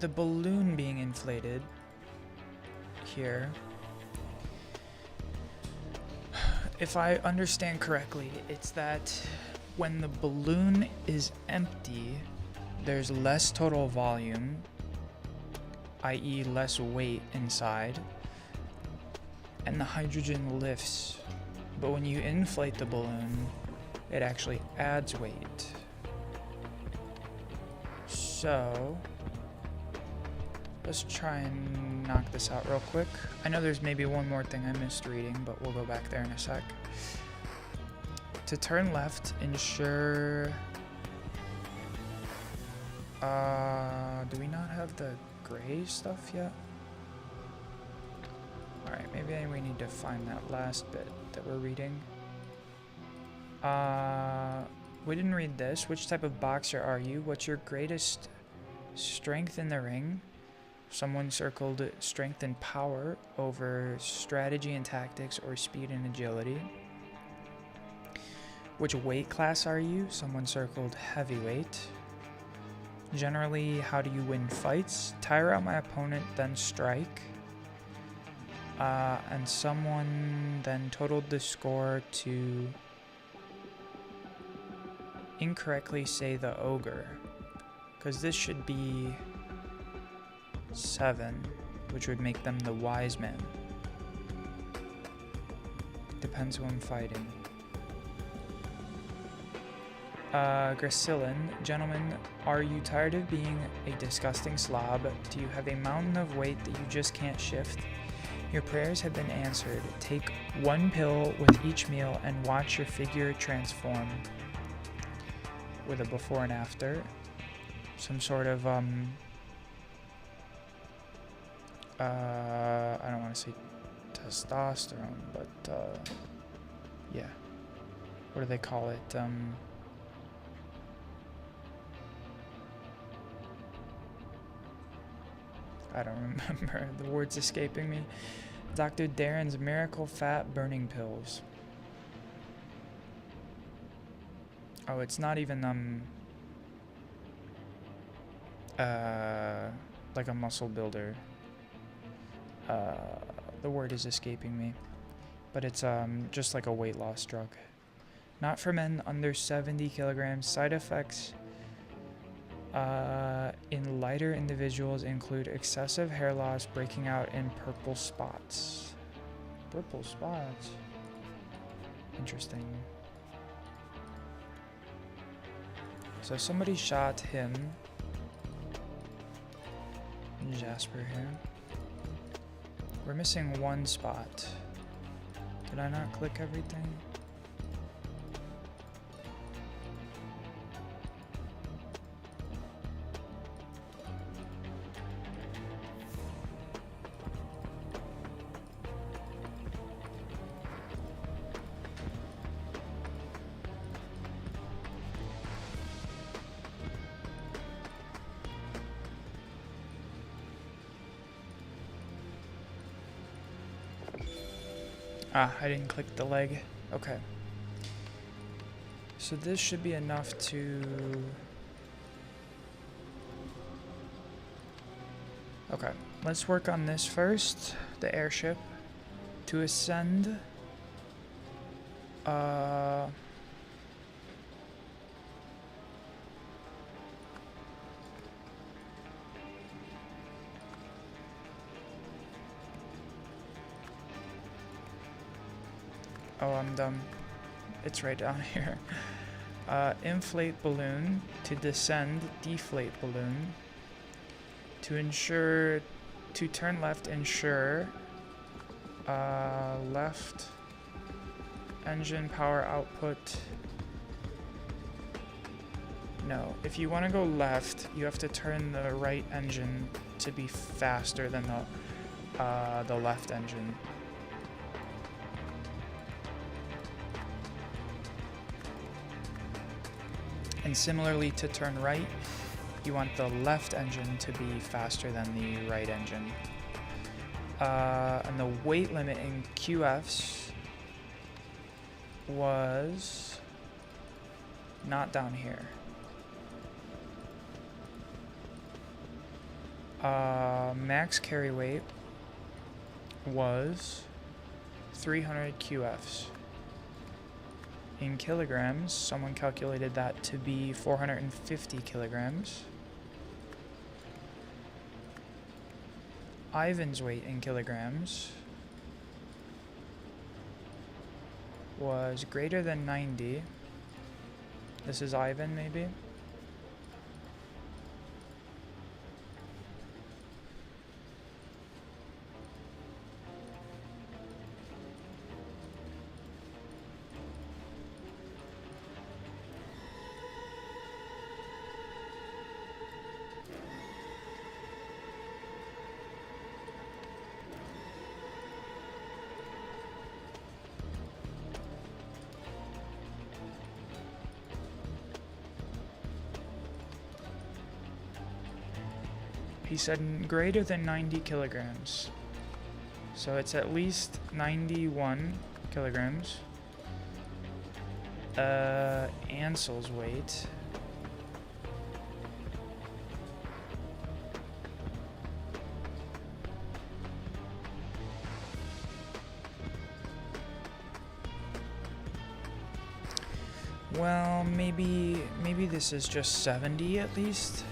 S1: balloon being inflated here, if I understand correctly, it's that when the balloon is empty, there's less total volume, i.e. less weight inside, and the hydrogen lifts. But when you inflate the balloon, it actually adds weight. So let's try and knock this out real quick. I know there's maybe one more thing I missed reading, but we'll go back there in a sec. To turn left, ensure... do we not have the gray stuff yet? Alright, maybe we need to find that last bit that we're reading. We didn't read this. Which type of boxer are you? What's your greatest strength in the ring? Someone circled strength and power over strategy and tactics or speed and agility. Which weight class are you? Someone circled heavyweight. Generally, how do you win fights? Tire out my opponent, then strike. And someone then totaled the score to incorrectly say the ogre. Because this should be 7, which would make them the wise man. Depends who I'm fighting. Gracillin, gentlemen, are you tired of being a disgusting slob? Do you have a mountain of weight that you just can't shift? Your prayers have been answered. Take 1 pill with each meal and watch your figure transform. With a before and after. Some sort of, I don't want to say testosterone, but, Yeah. What do they call it? I don't remember. The word's escaping me. Dr. Darren's Miracle Fat Burning Pills. Oh, it's not even like a muscle builder. The word is escaping me. But it's just like a weight loss drug. Not for men under 70 kilograms. Side effects in lighter individuals include excessive hair loss, breaking out in purple spots. Purple spots? Interesting. So somebody shot him. Jasper here. We're missing one spot. Did I not click everything? Ah, I didn't click the leg. Okay. So this should be enough to... Okay, let's work on this first. The airship. To ascend... Oh, I'm dumb. It's right down here. Inflate balloon. To descend, deflate balloon. To turn left, ensure. Left. Engine power output. No, if you want to go left, you have to turn the right engine to be faster than the left engine. And similarly, to turn right, you want the left engine to be faster than the right engine. And the weight limit in QFs was not down here. Max carry weight was 300 QFs. In kilograms, someone calculated that to be 450 kilograms. Ivan's weight in kilograms was greater than 90. This is Ivan, maybe? He said greater than 90 kilograms. So it's at least 91 kilograms. Ansel's weight. Well, maybe this is just 70 at least.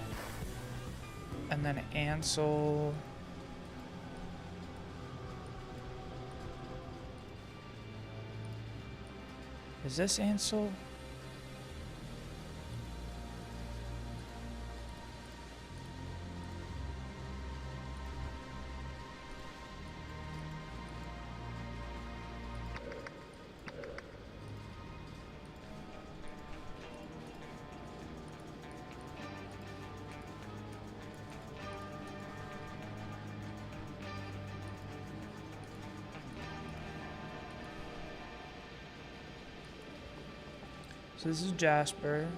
S1: And then Ansel... Is this Ansel? So this is Jasper.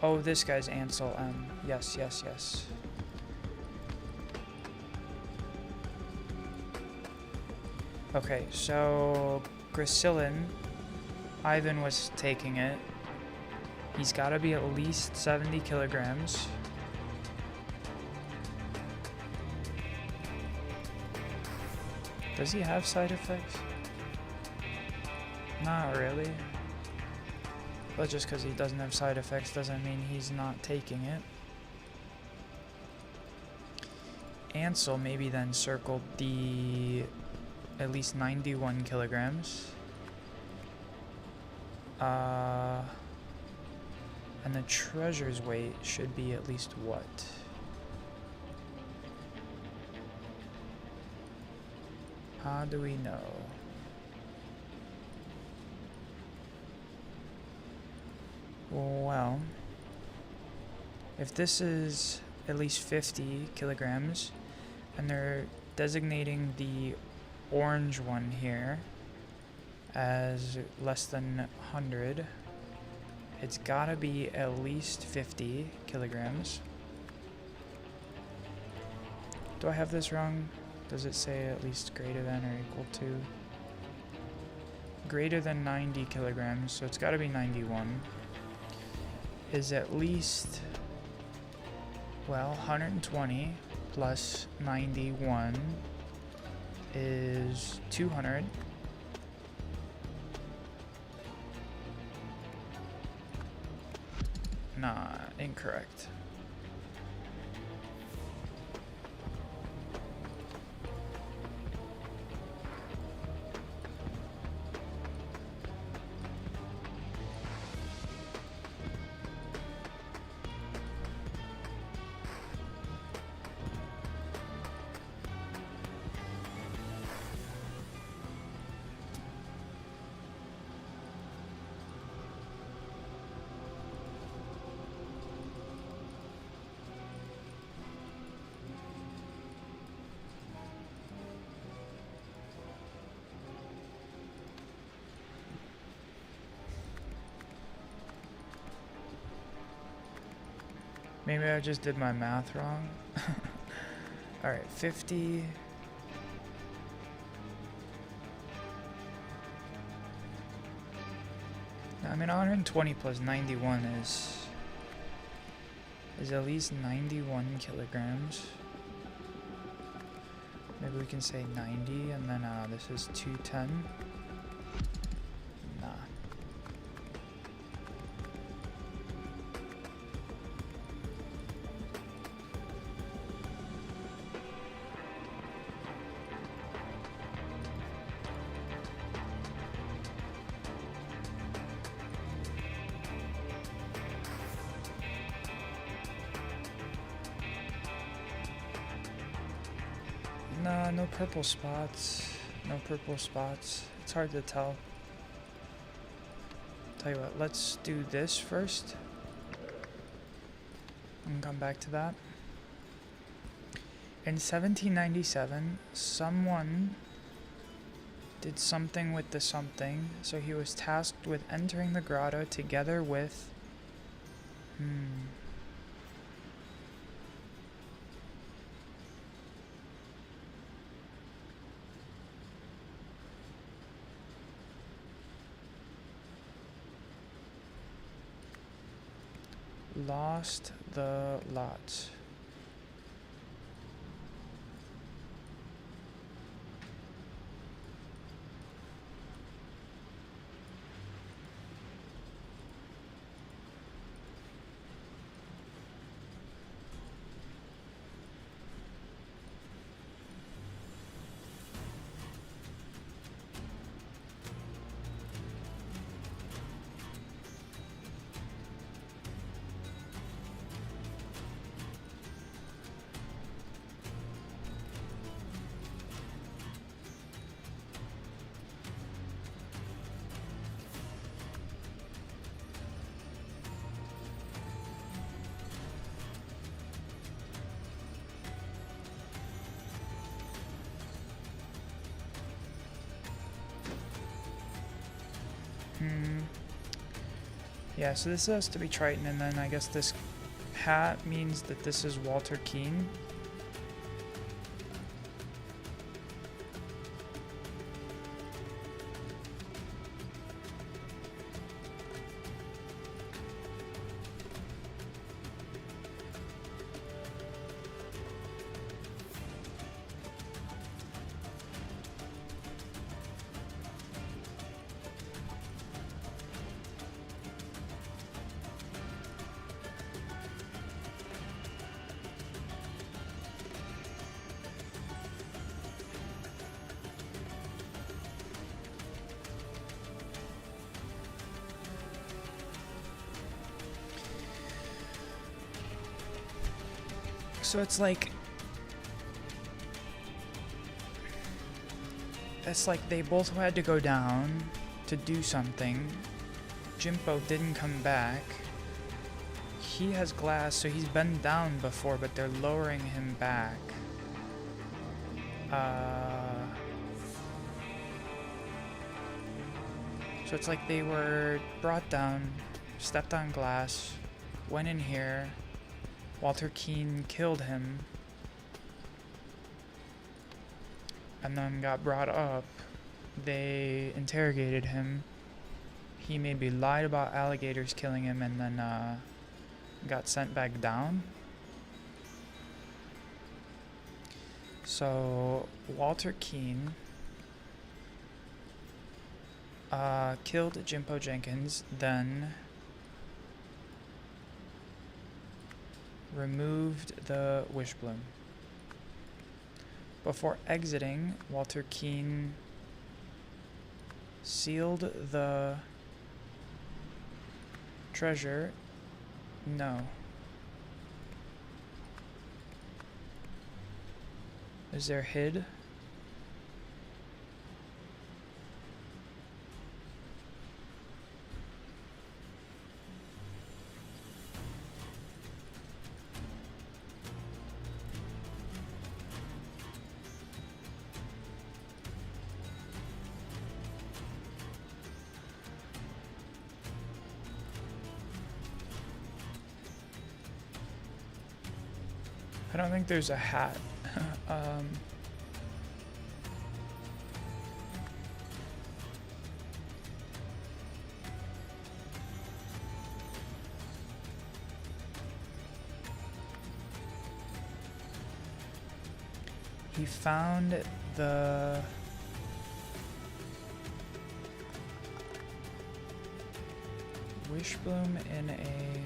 S1: Oh, this guy's Ansel M. Yes, yes, yes. Okay, so Gracillin, Ivan was taking it. He's got to be at least 70 kilograms. Does he have side effects? Not really. But just because he doesn't have side effects doesn't mean he's not taking it. Ansel maybe then circled the at least 91 kilograms. And the treasure's weight should be at least what? How do we know? Well, if this is at least 50 kilograms, and they're designating the orange one here as less than 100, it's gotta be at least 50 kilograms. Do I have this wrong? Does it say at least greater than or equal to? Greater than 90 kilograms, so it's gotta be 91. Is at least, well, 120 plus 91 is 200. Nah, incorrect. Maybe I just did my math wrong. Alright, 50. I mean, 120 plus 91 is at least 91 kilograms. Maybe we can say 90, and then this is 210. Nah. Nah, no purple spots. No purple spots. It's hard to tell. Tell you what, let's do this first. And come back to that. In 1797, someone did something with the something, so he was tasked with entering the grotto together with... Lost the lot. Yeah, so this has to be Triton, and then I guess this hat means that this is Walter Keane. So it's like they both had to go down to do something. Jimpo didn't come back. He has glass, so he's been down before, but they're lowering him back. So it's like they were brought down, stepped on glass, went in here. Walter Keane killed him, and then got brought up. They interrogated him. He maybe lied about alligators killing him, and then got sent back down. So Walter Keane killed Jimpo Jenkins, then removed the Wishbloom. Before exiting, Walter Keane sealed the treasure. No. Is there hid? I don't think there's a hat. He found the Wishbloom in a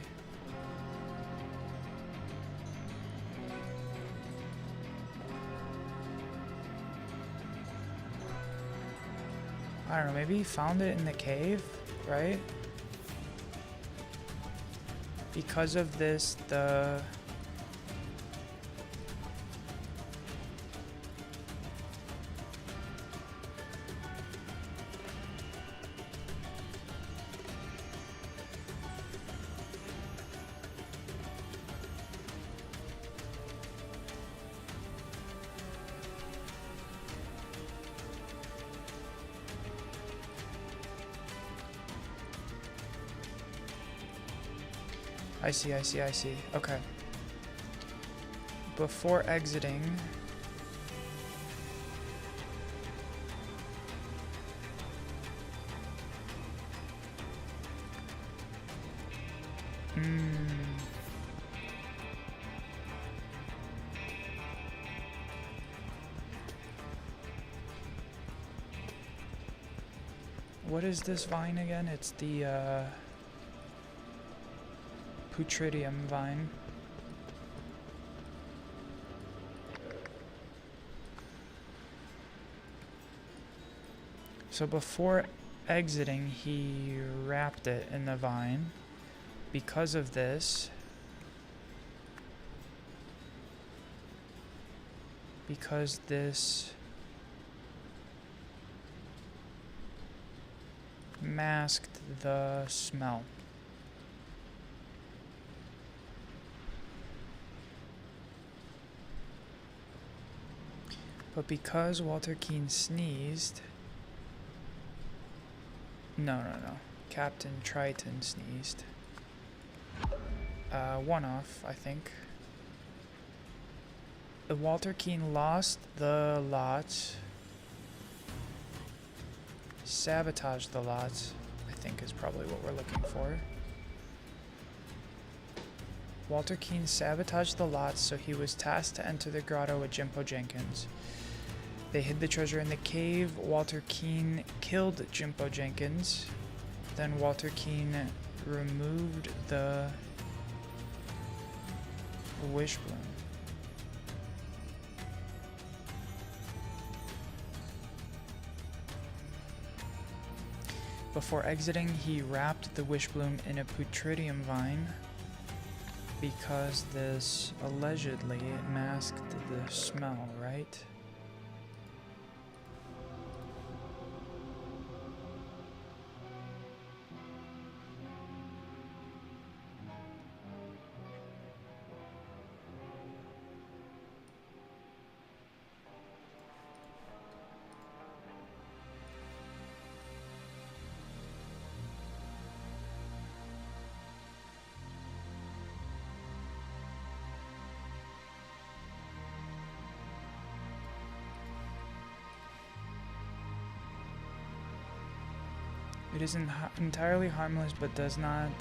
S1: I don't know, maybe he found it in the cave, right? Because of this, the I see. Okay. Before exiting, what is this vine again? It's the Putridium vine. So before exiting, he wrapped it in the vine. Because of this, because this masked the smell. But because Walter Keane sneezed, No. Captain Triton sneezed. One off, I think. Walter Keane lost the lot. Sabotaged the lot, I think is probably what we're looking for. Walter Keane sabotaged the lot, so he was tasked to enter the grotto with Jimpo Jenkins. They hid the treasure in the cave. Walter Keane killed Jimpo Jenkins. Then Walter Keane removed the Wishbone. Before exiting, he wrapped the Wishbloom in a Putridium vine because this allegedly masked the smell, right? It is entirely harmless, but does not...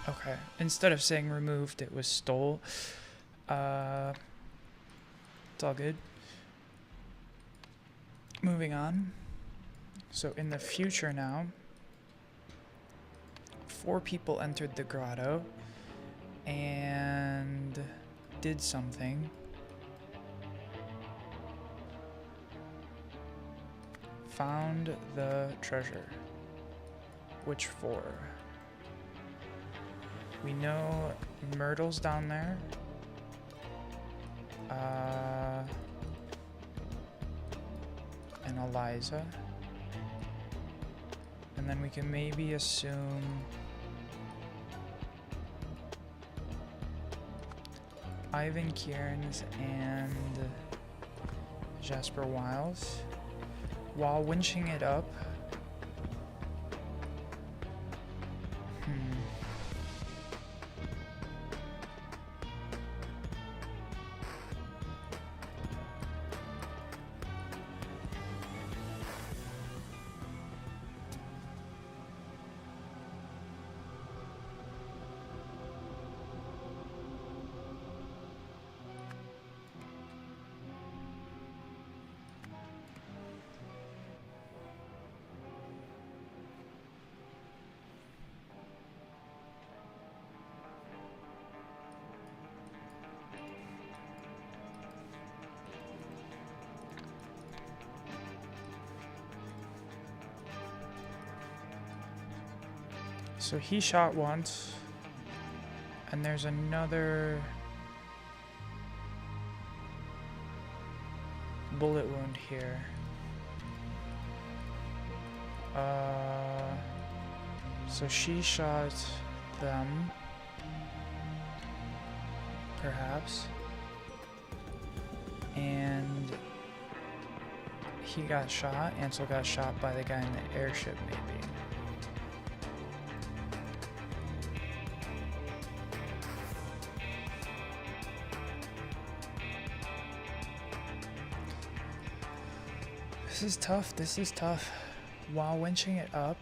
S1: Okay, instead of saying removed, it was stole. It's all good. Moving on. So in the future now, 4 people entered the grotto and did something. Found the treasure. Which 4? We know Myrtle's down there. And Eliza. And then we can maybe assume Ivan Kierns and Jasper Wiles. While winching it up, so he shot once, and there's another bullet wound here. So she shot them, perhaps, and he got shot. Ansel got shot by the guy in the airship, maybe. This is tough. While winching it up,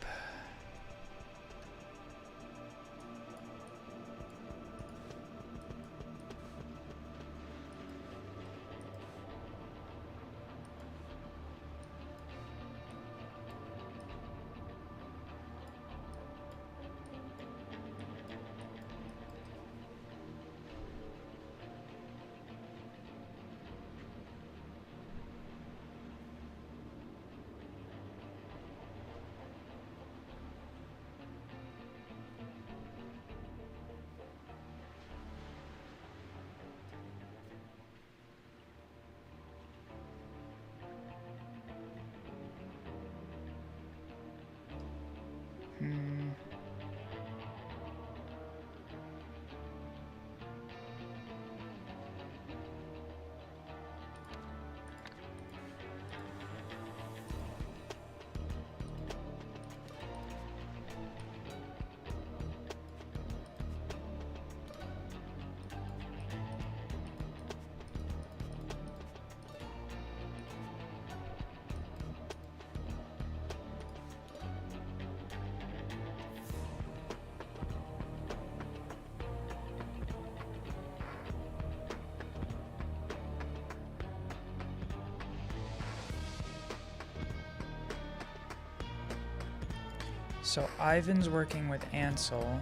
S1: so Ivan's working with Ansel.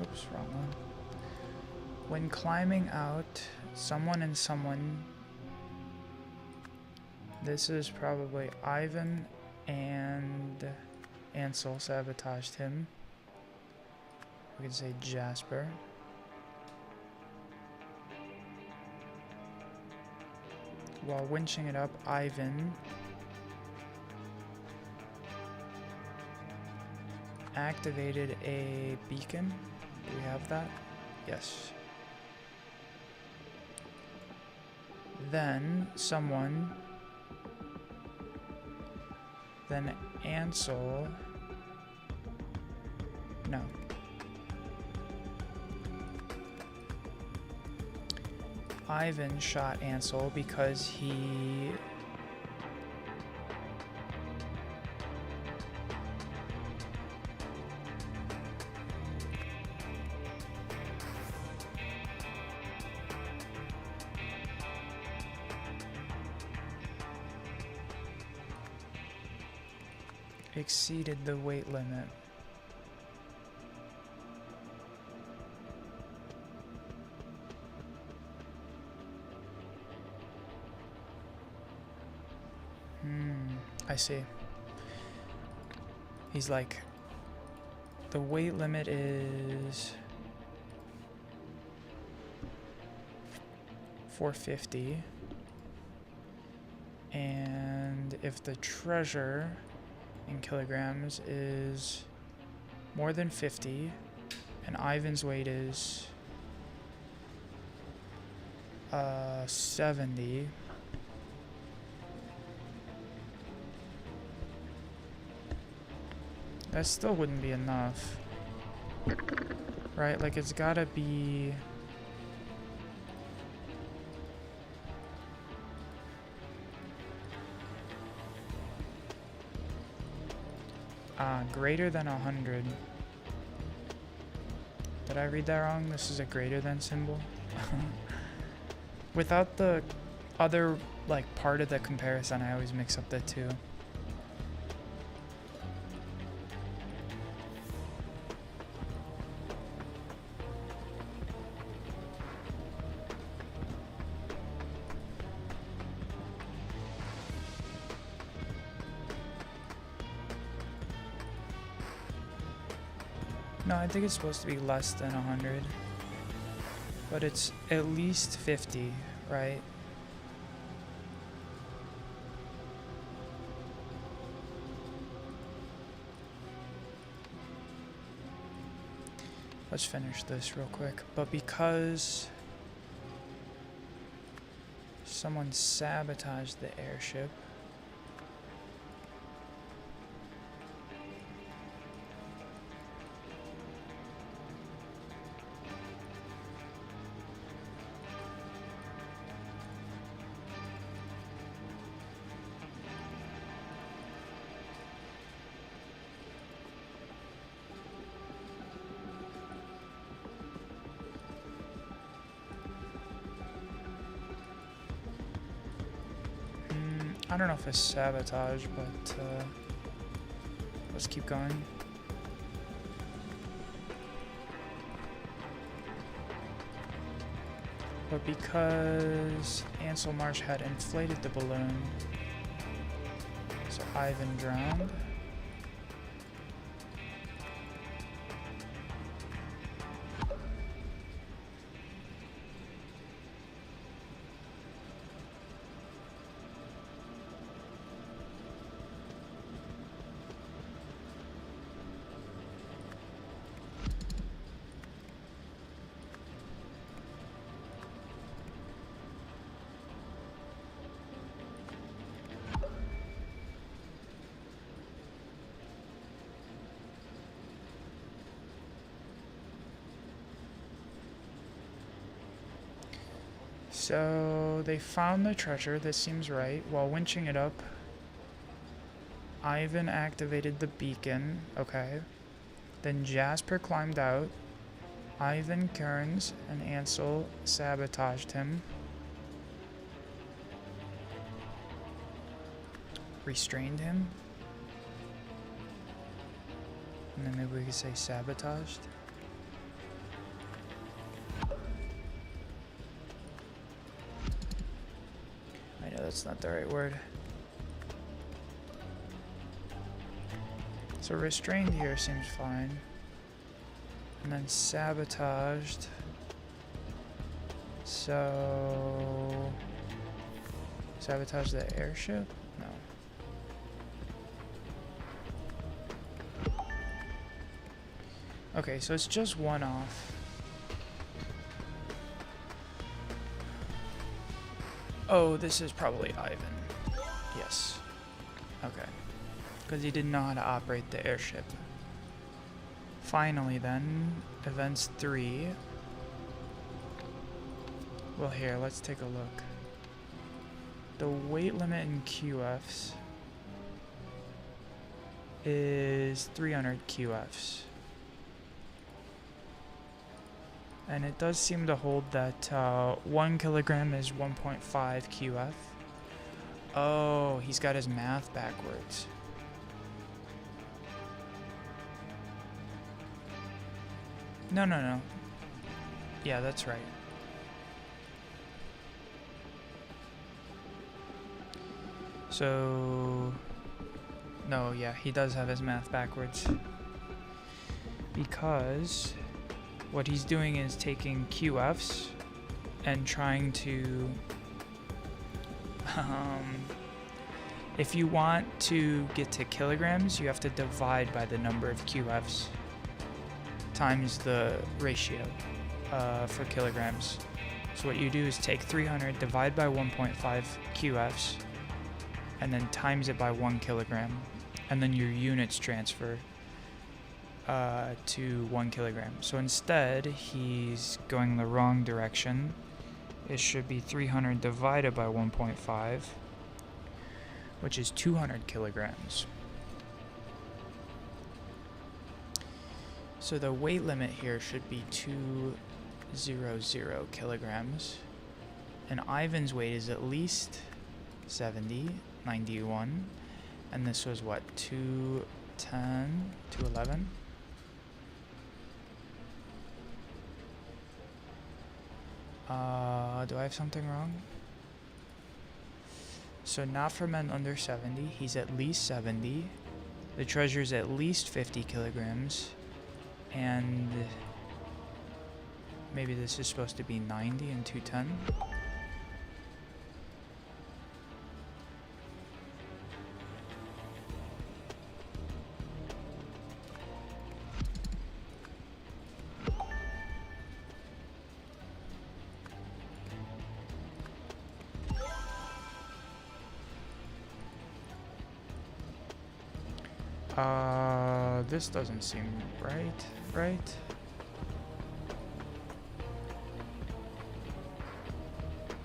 S1: Oops, wrong one. When climbing out, someone and someone. This is probably Ivan and Ansel sabotaged him. We could say Jasper. While winching it up, Ivan activated a beacon. Do we have that? Yes. Then Ansel, no. Ivan shot Ansel because he exceeded the weight limit. I see. He's like, the weight limit is 450, and if the treasure in kilograms is more than 50, and Ivan's weight is 70, that still wouldn't be enough, right? Like, it's gotta be greater than 100. Did I read that wrong? This is a greater than symbol. Without the other, like, part of the comparison, I always mix up the two. No, I think it's supposed to be less than 100. But it's at least 50, right? Let's finish this real quick. But because someone sabotaged the airship, I don't know if it's sabotage, but let's keep going. But because Ansel Marsh had inflated the balloon, so Ivan drowned. So they found the treasure, this seems right. While winching it up, Ivan activated the beacon, okay. Then Jasper climbed out. Ivan, Kearns, and Ansel sabotaged him. Restrained him. And then maybe we could say sabotaged. I know that's not the right word. So restrained here seems fine. And then sabotaged. So sabotage the airship? No. Okay, so it's just one off. Oh, this is probably Ivan. Yes. Okay. Because he didn't know how to operate the airship. Finally then, events 3. Well here, let's take a look. The weight limit in QFs is 300 QFs. And it does seem to hold that 1 kilogram is 1.5 QF. Oh, he's got his math backwards. No. Yeah, that's right. So, no, yeah, he does have his math backwards. Because what he's doing is taking QFs and trying to, if you want to get to kilograms, you have to divide by the number of QFs times the ratio for kilograms. So what you do is take 300, divide by 1.5 QFs, and then times it by 1 kilogram, and then your units transfer to 1 kilogram. So instead, he's going the wrong direction. It should be 300 divided by 1.5, which is 200 kilograms. So the weight limit here should be 200 kilograms. And Ivan's weight is at least 70, 91. And this was what, 210, 211? Do I have something wrong? So not for men under 70, he's at least 70. The treasure's at least 50 kilograms. And maybe this is supposed to be 90 and 210. This doesn't seem right?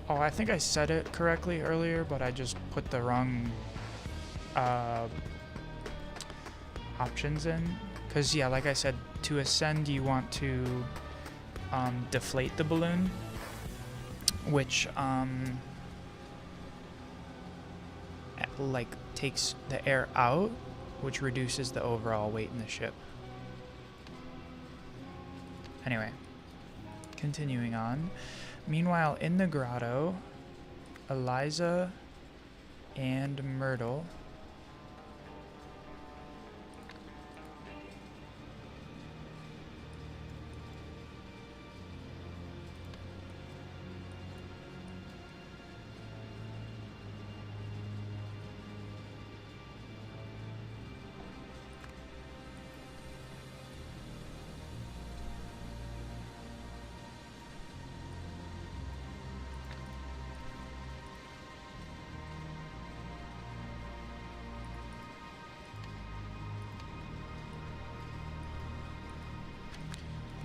S1: Oh, I think I said it correctly earlier, but I just put the wrong options in. Because, yeah, like I said, to ascend you want to deflate the balloon, which like takes the air out, which reduces the overall weight in the ship. Anyway, continuing on. Meanwhile, in the grotto, Eliza and Myrtle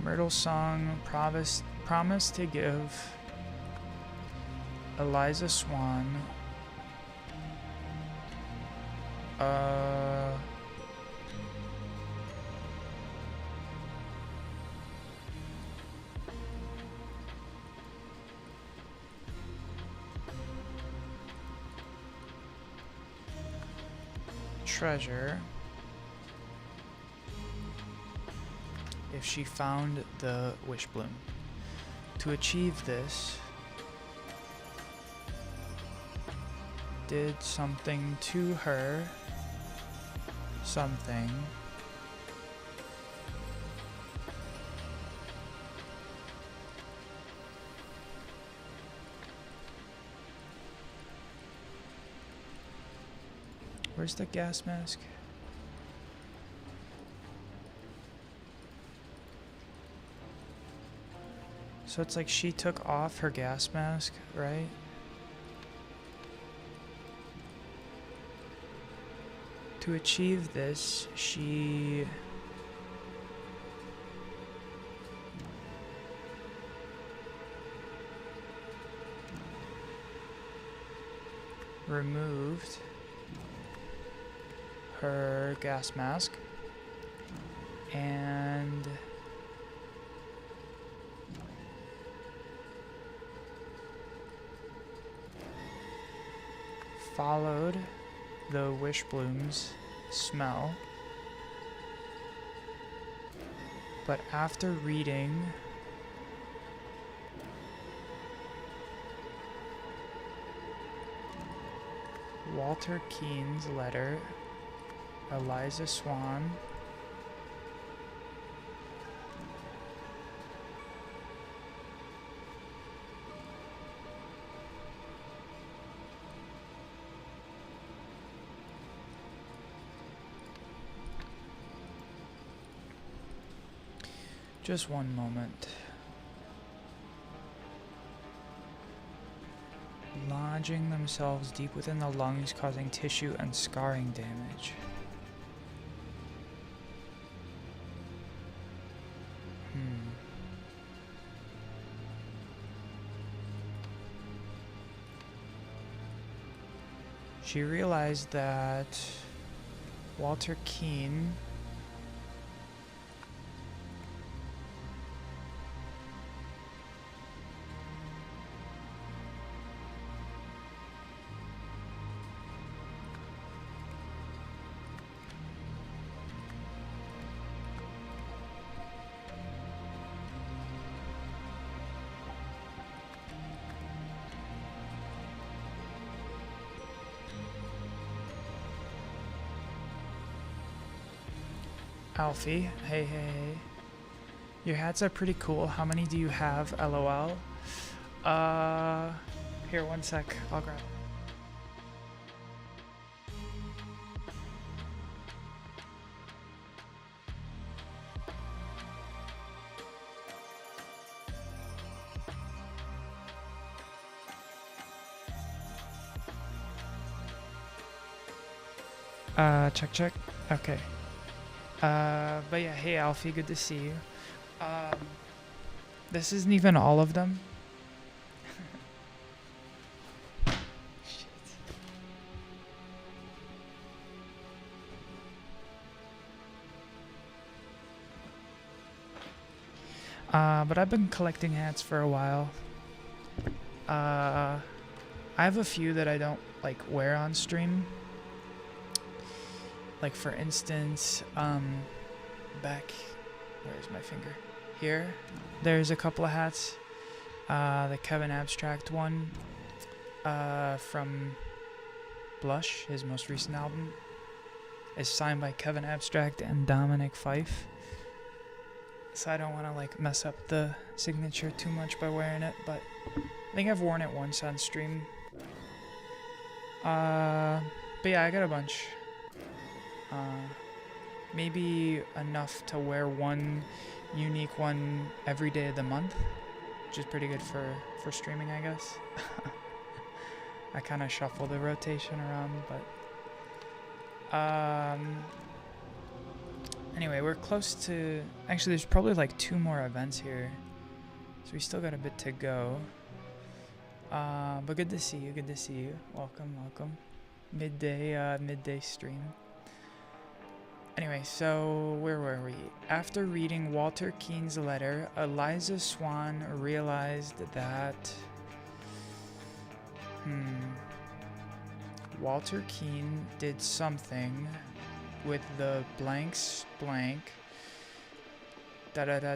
S1: Myrtle's song promised to give Eliza Swan treasure if she found the wish bloom. To achieve this, did something to her, something where's the gas mask? So it's like she took off her gas mask, right? To achieve this, she removed her gas mask and followed the wish bloom's smell, but after reading Walter Keene's letter, Eliza Swan just one moment. Lodging themselves deep within the lungs, causing tissue and scarring damage. She realized that Walter Keene Alfie, hey. Your hats are pretty cool. How many do you have? LOL. Here, one sec. I'll grab it. Check. Okay. But yeah, hey Alfie, good to see you. This isn't even all of them. Shit. But I've been collecting hats for a while. I have a few that I don't like wear on stream Like for instance, back, where's my finger? Here, there's a couple of hats. The Kevin Abstract one, from Blush, his most recent album, is signed by Kevin Abstract and Dominic Fife. So I don't want to like mess up the signature too much by wearing it, but I think I've worn it once on stream. But yeah, I got a bunch. Maybe enough to wear one unique one every day of the month, which is pretty good for streaming, I guess. I kind of shuffle the rotation around, but anyway, we're close to, actually there's probably like 2 more events here, so we still got a bit to go. But good to see you, welcome. Midday stream. Anyway, so where were we? After reading Walter Keane's letter, Eliza Swan realized that Walter Keane did something with the blanks blank da.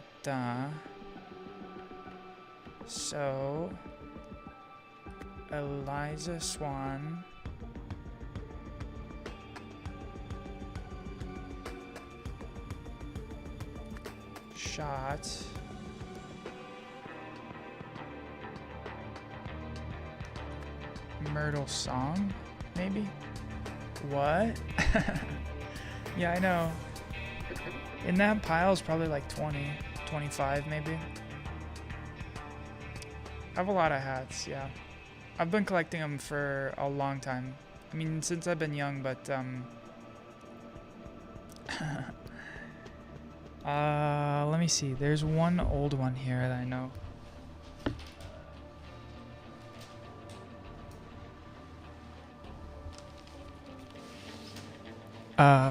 S1: So Eliza Swan shot Myrtle Song, maybe? What? Yeah, I know. In that pile is probably like 20, 25 maybe. I have a lot of hats, yeah. I've been collecting them for a long time. I mean, since I've been young, but let me see. There's one old one here that I know.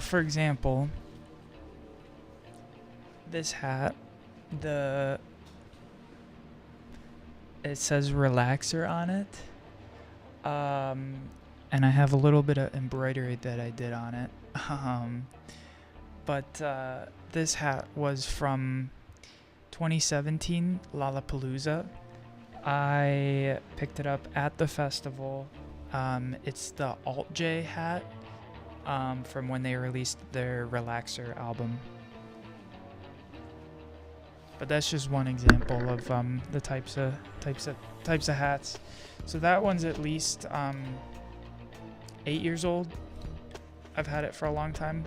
S1: For example, this hat, it says relaxer on it. And I have a little bit of embroidery that I did on it. But this hat was from 2017 Lollapalooza. I picked it up at the festival. It's the Alt J hat from when they released their Relaxer album. But that's just one example of the types of hats. So that one's at least 8 years old. I've had it for a long time.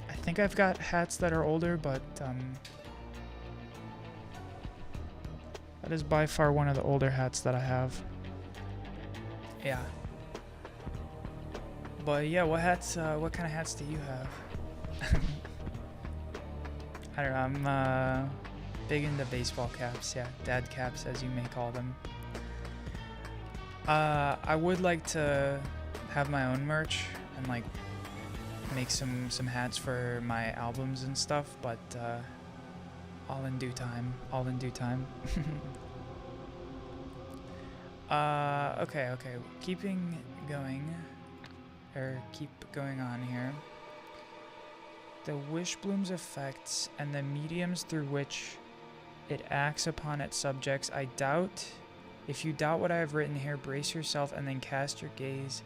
S1: I think I've got hats that are older, but that is by far one of the older hats that I have. Yeah. But yeah, what kind of hats do you have? I don't know, I'm big into baseball caps, yeah, dad caps as you may call them. I would like to have my own merch and like make some hats for my albums and stuff, but all in due time. Okay, keep going on here. The Wishbloom's effects and the mediums through which it acts upon its subjects. If you doubt what I have written here, brace yourself and then cast your gaze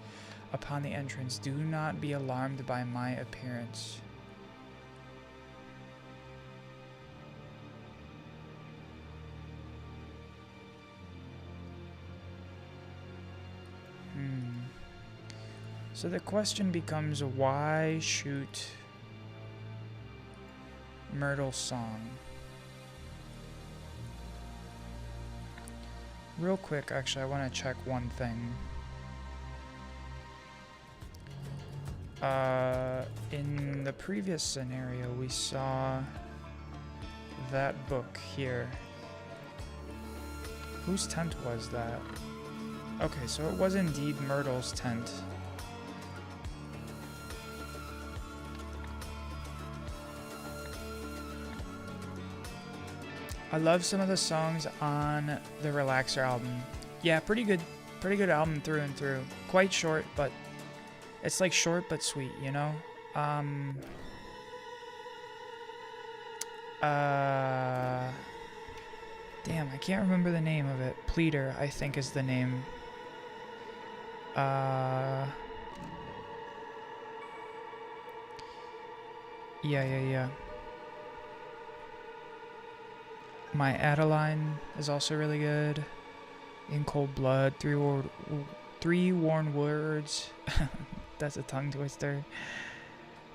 S1: upon the entrance. Do not be alarmed by my appearance. So the question becomes, why shoot Myrtle Song? Real quick, actually, I want to check one thing. In the previous scenario, we saw that book here. Whose tent was that? Okay, so it was indeed Myrtle's tent. I love some of the songs on the Relaxer album. Yeah, pretty good album through and through. Quite short, but It's like short but sweet, you know? Damn, I can't remember the name of it. Pleader, I think, is the name. Yeah. My Adeline is also really good. In Cold Blood, Three Worn Words. That's a tongue twister.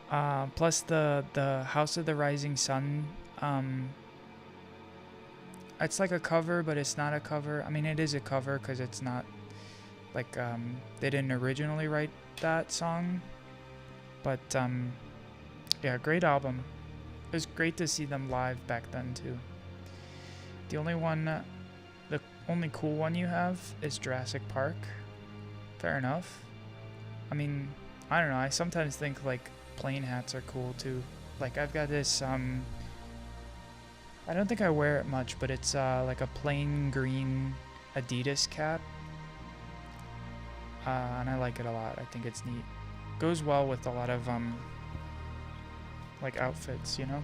S1: Plus the House of the Rising Sun. It's like a cover, but it's not a cover. I mean, it is a cover because it's not like they didn't originally write that song. But yeah, great album. It was great to see them live back then too. The only cool one you have is Jurassic Park. Fair enough. I mean, I don't know. I sometimes think like plain hats are cool too. Like I've got this I don't think I wear it much, but it's like a plain green Adidas cap. And I like it a lot. I think it's neat. Goes well with a lot of like outfits, you know?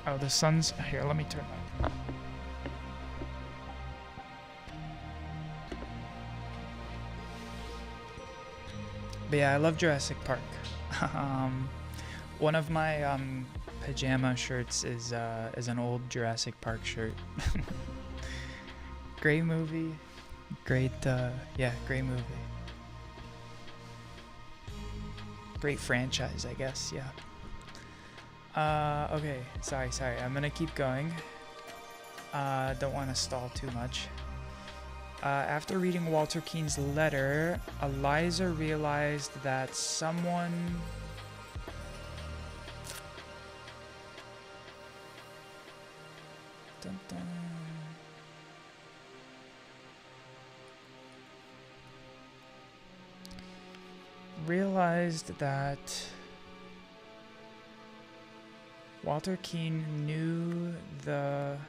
S1: Oh, the sun's here. Let me turn that. But yeah, I love Jurassic Park. One of my pajama shirts is an old Jurassic Park shirt. Great movie. Great great movie. Great franchise, I guess, yeah. Okay, sorry. I'm gonna keep going. Don't want to stall too much. After reading Walter Keane's letter, Eliza realized that someone... Dun, dun. Realized that Walter Keane knew the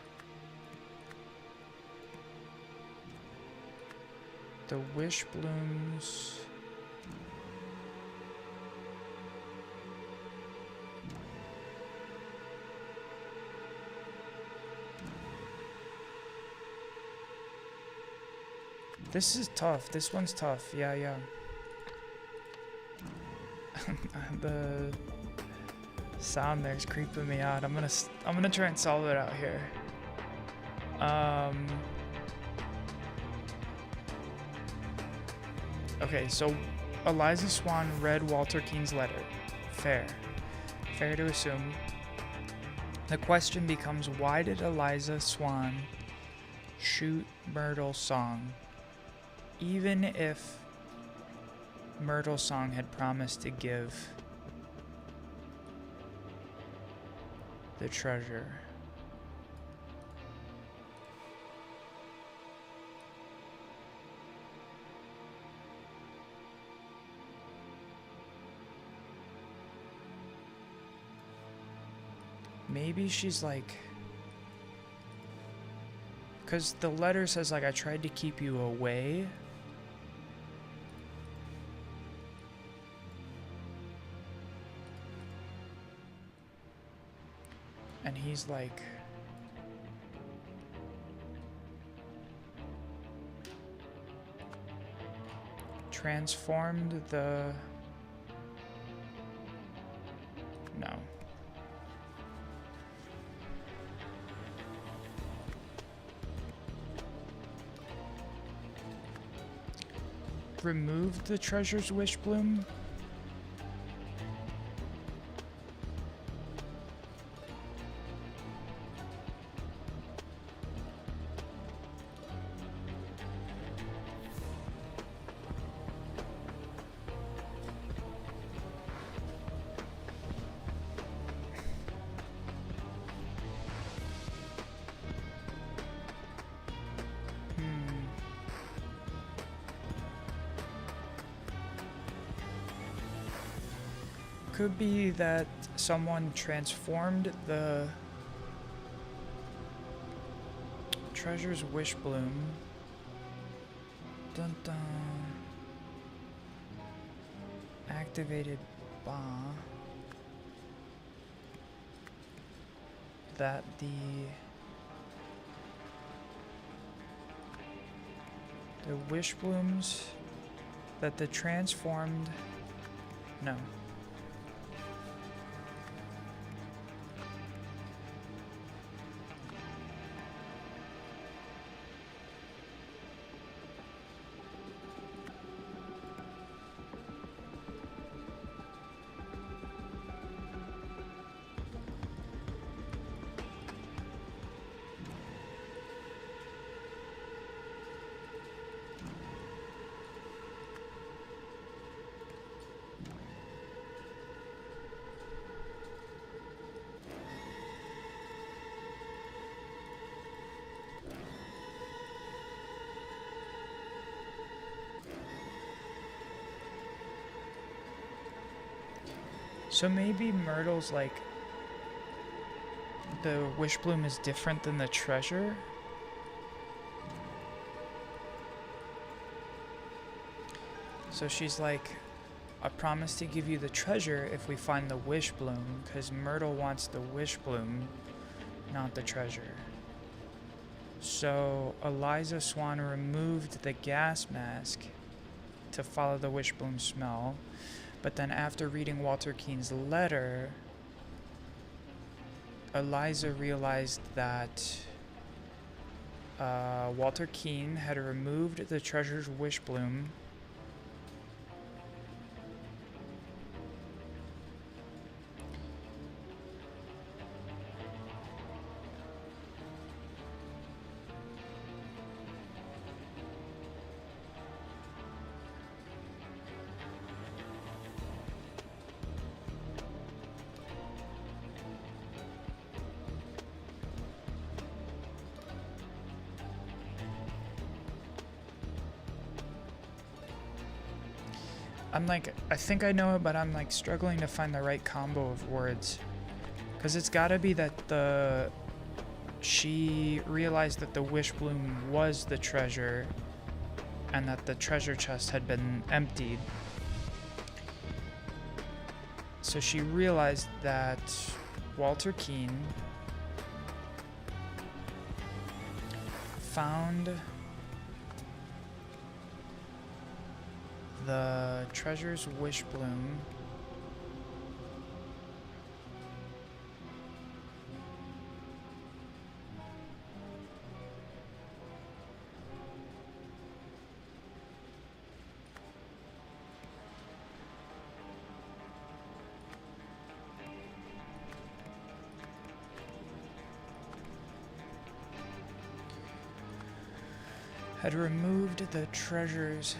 S1: wish blooms This is tough. This one's tough. Yeah. The sound there's creeping me out. I'm gonna try and solve it out here. Okay, so Eliza Swan read Walter Keane's letter. Fair to assume. The question becomes, why did Eliza Swan shoot Myrtle Song, even if Myrtle Song had promised to give the treasure? Maybe she's like, because the letter says like, I tried to keep you away. And he's like, transformed the... No. Removed the treasure's wish bloom? Could be that someone transformed the treasure's wish bloom. Dun dun. activated bomb that the wish blooms, that the transformed, no. So maybe Myrtle's like, the wish bloom is different than the treasure? So she's like, I promise to give you the treasure if we find the wish bloom, because Myrtle wants the wish bloom, not the treasure. So Eliza Swan removed the gas mask to follow the wish bloom smell. But then after reading Walter Keane's letter, Eliza realized that Walter Keane had removed the treasure's wish bloom I'm like, I think I know it, but I'm like struggling to find the right combo of words. Because it's gotta be that she realized that the wish bloom was the treasure and that the treasure chest had been emptied. So she realized that Walter Keane found the treasure's wish bloom had removed the treasure's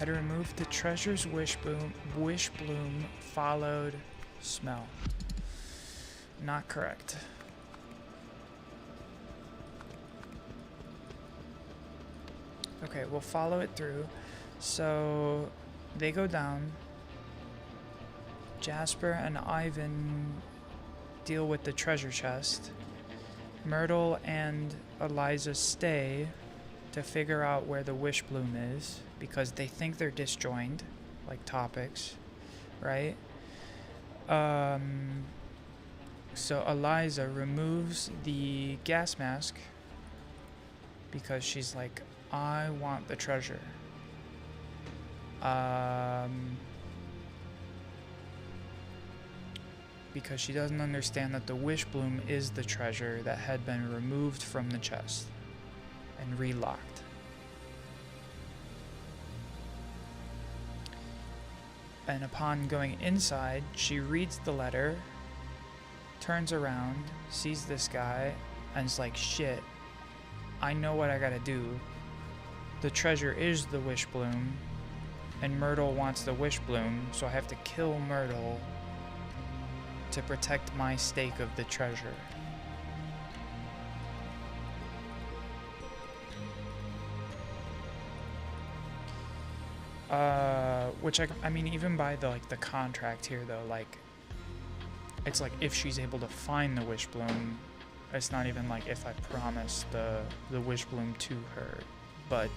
S1: had removed the treasure's wish bloom followed smell. Not correct. Okay, we'll follow it through. So they go down. Jasper and Ivan deal with the treasure chest. Myrtle and Eliza stay to figure out where the wish bloom is because they think they're disjoined, like topics, right? So Eliza removes the gas mask because she's like, I want the treasure. Because she doesn't understand that the wish bloom is the treasure that had been removed from the chest and relocked. And upon going inside, she reads the letter, turns around, sees this guy, And it's like, shit, I know what I gotta do. The treasure is the wish bloom, and Myrtle wants the wish bloom, so I have to kill Myrtle to protect my stake of the treasure. Which I mean, even by the contract here though, like, it's like if she's able to find the wish bloom, it's not even like if I promise the wish bloom to her, but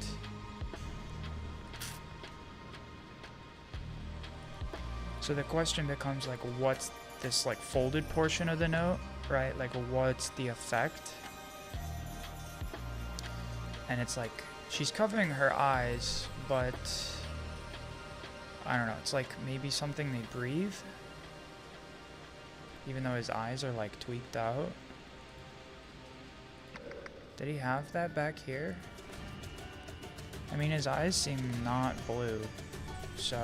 S1: so the question becomes like, what's this like folded portion of the note, right? Like, what's the effect? And it's like she's covering her eyes, but I don't know, it's like maybe something they breathe, even though his eyes are like tweaked out. Did he have that back here? I mean, his eyes seem not blue, so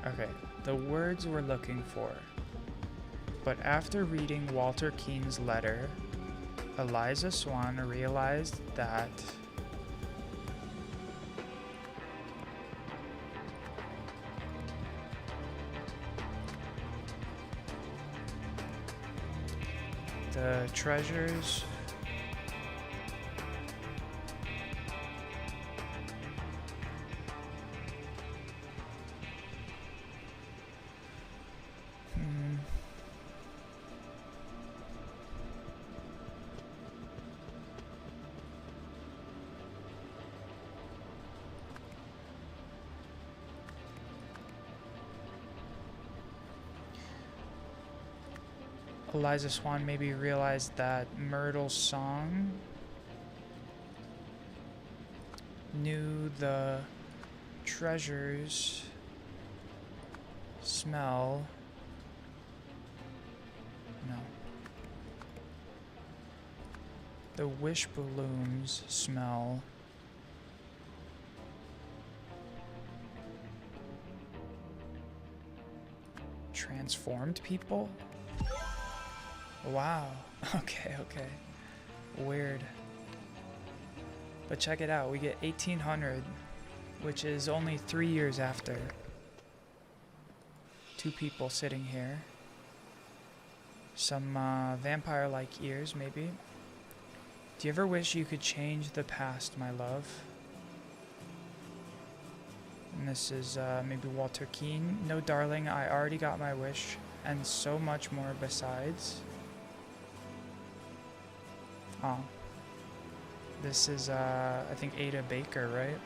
S1: okay, the words we're looking for. But after reading Walter Keane's letter, Eliza Swan realized that the treasures Eliza Swan maybe realized that Myrtle's song knew the treasures smell. No. The wish balloons smell transformed people? Wow. Okay. Weird. But check it out. We get 1800, which is only 3 years after. Two people sitting here. Some vampire-like ears, maybe. Do you ever wish you could change the past, my love? And this is maybe Walter Keane. No, darling, I already got my wish, and so much more besides. Oh. This is, I think Ada Baker, right?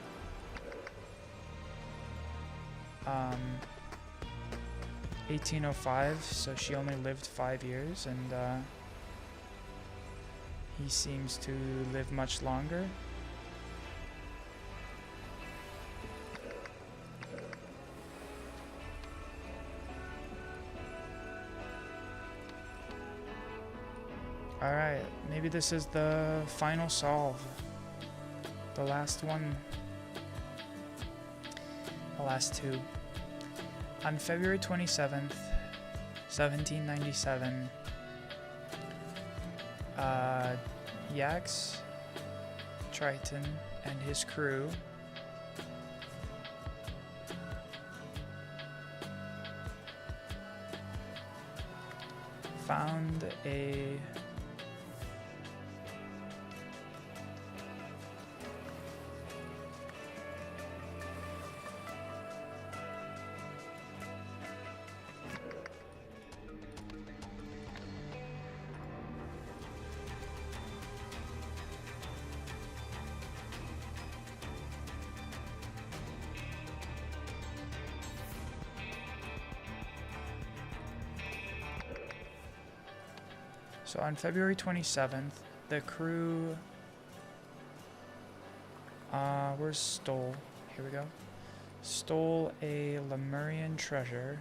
S1: 1805, so she only lived 5 years, and he seems to live much longer. Alright, maybe this is the final solve. The last one. The last two. On February 27th, 1797, Yax Triton and his crew found a So on February 27th, the crew stole a Lemurian treasure.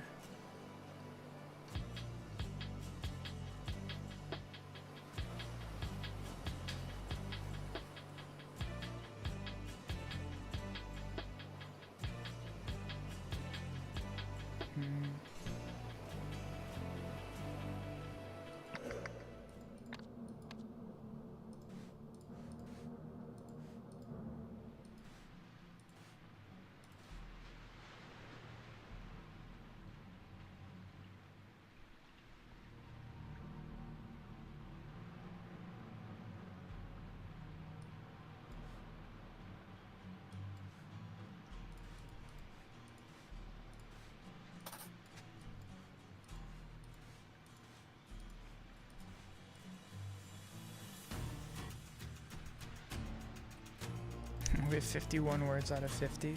S1: We have 51 words out of 50.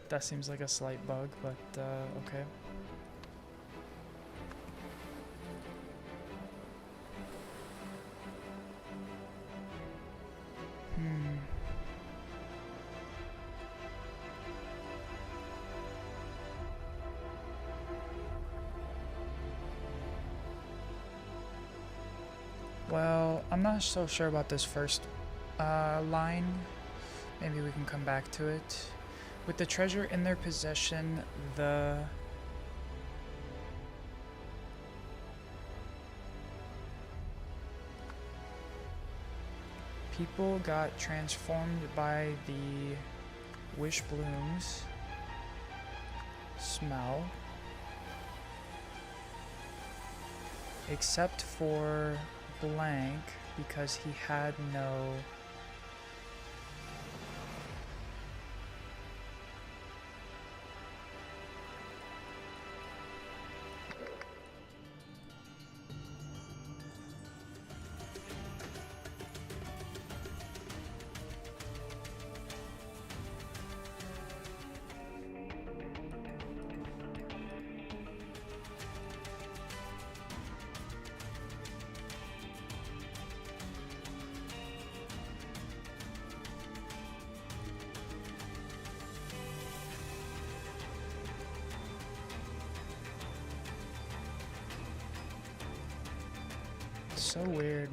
S1: That seems like a slight bug, but okay. Well, I'm not so sure about this first line. Maybe we can come back to it. With the treasure in their possession, the people got transformed by the wish bloom's smell, except for blank because he had no so weird.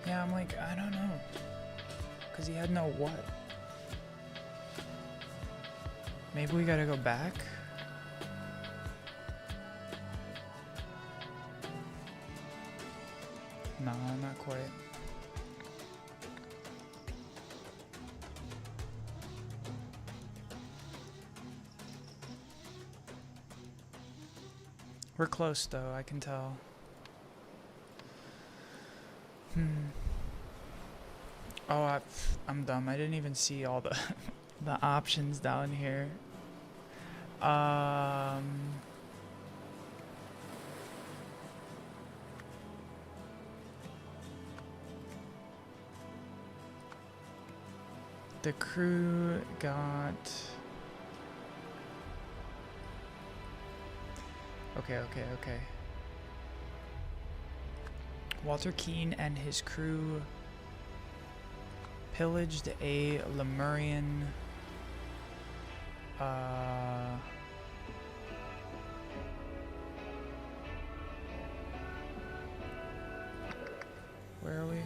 S1: Yeah, I'm like, I don't know. Because he had no what? Maybe we gotta go back? No, not quite. We're close though, I can tell. Oh, I'm dumb. I didn't even see all the the options down here. The crew got... Okay. Walter Keane and his crew pillaged a Lemurian where are we?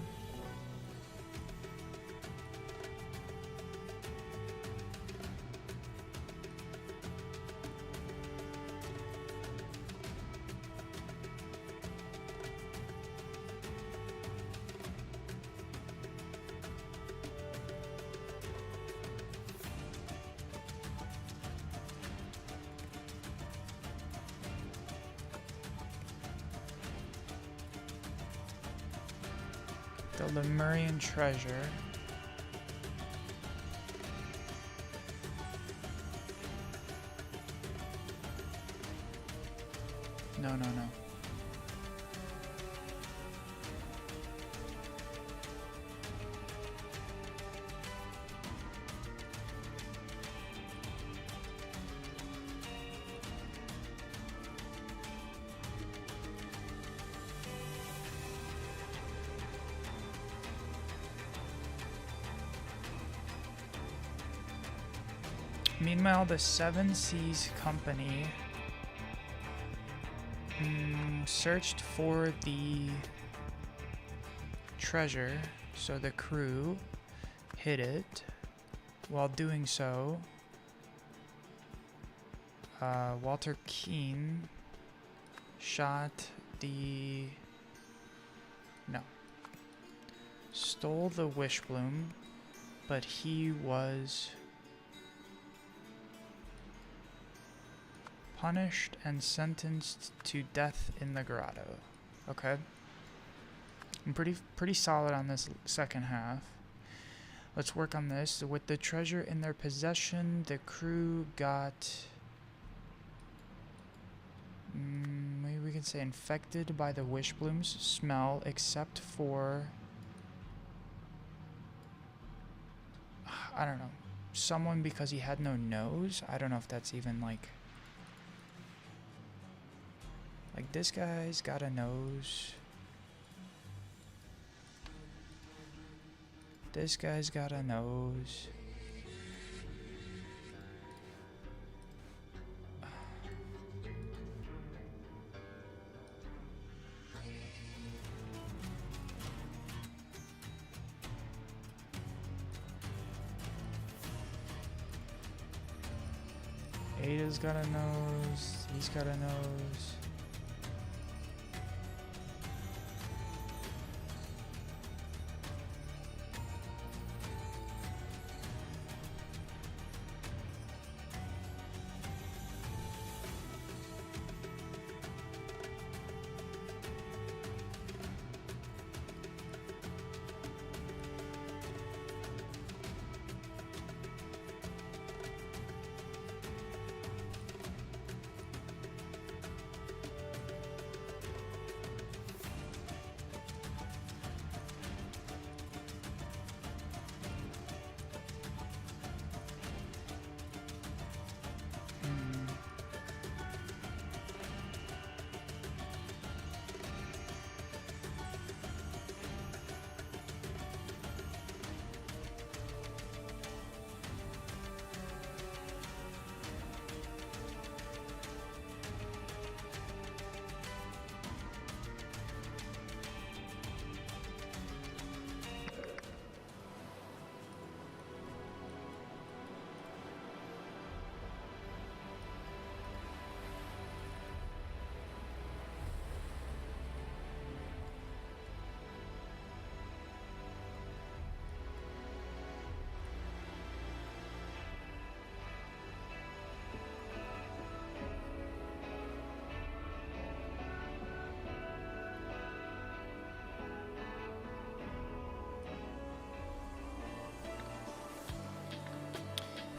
S1: The Lemurian treasure. No, no, no. Meanwhile, the Seven Seas Company searched for the treasure, so the crew hid it. While doing so, Walter Keane stole the Wishbloom, but he was punished and sentenced to death in the grotto. Okay. I'm pretty solid on this second half. Let's work on this. With the treasure in their possession, the crew got maybe we can say infected by the Wishbloom's smell, except for I don't know, someone because he had no nose. I don't know if that's even like this guy's got a nose. This guy's got a nose. Ada's got a nose. He's got a nose.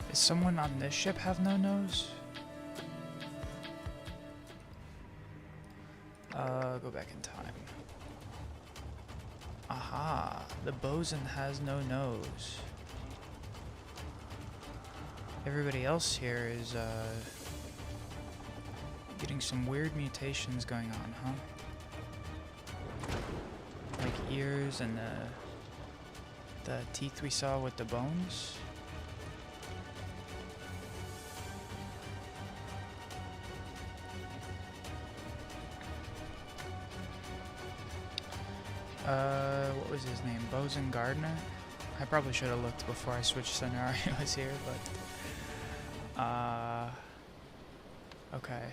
S1: Does someone on this ship have no nose? Go back in time. Aha, the bosun has no nose. Everybody else here is, getting some weird mutations going on, huh? Like ears and the teeth we saw with the bones. What was his name? Bosun Gardner? I probably should have looked before I switched scenarios here, but okay.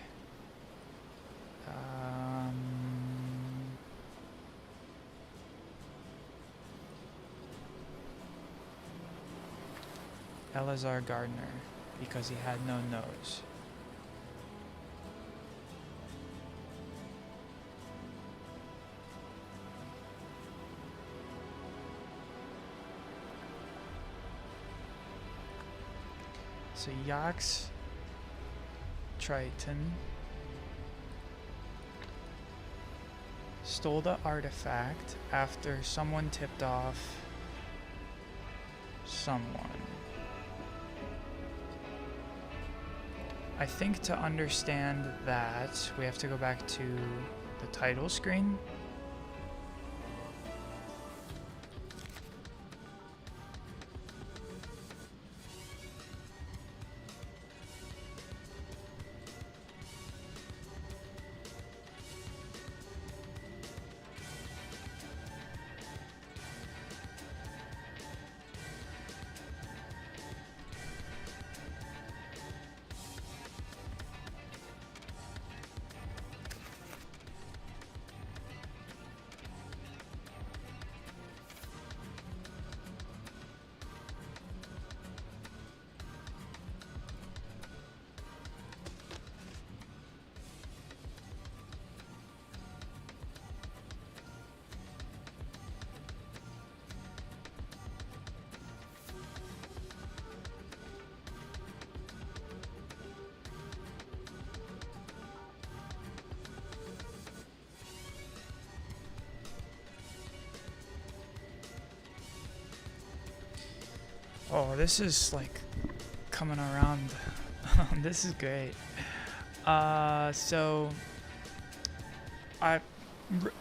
S1: Eleazar Gardner, because he had no nose. So Yax Triton stole the artifact after someone tipped off someone. I think to understand that, we have to go back to the title screen. Oh, this is like coming around. This is great. So I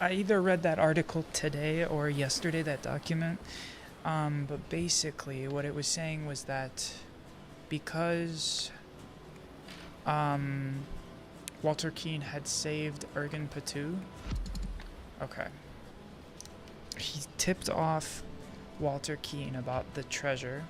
S1: either read that article today or yesterday, that document. But basically what it was saying was that because Walter Keane had saved Ergen Patu. Okay. He tipped off Walter Keane about the treasure.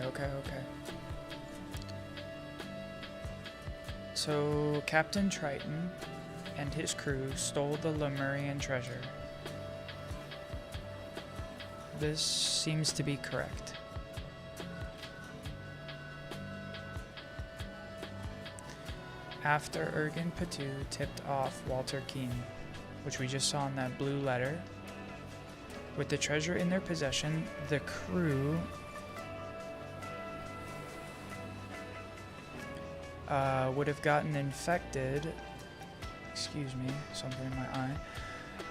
S1: Okay. So Captain Triton and his crew stole the Lemurian treasure. This seems to be correct. After Ergen Patu tipped off Walter Keane, which we just saw in that blue letter, with the treasure in their possession, the crew would have gotten infected, excuse me, something in my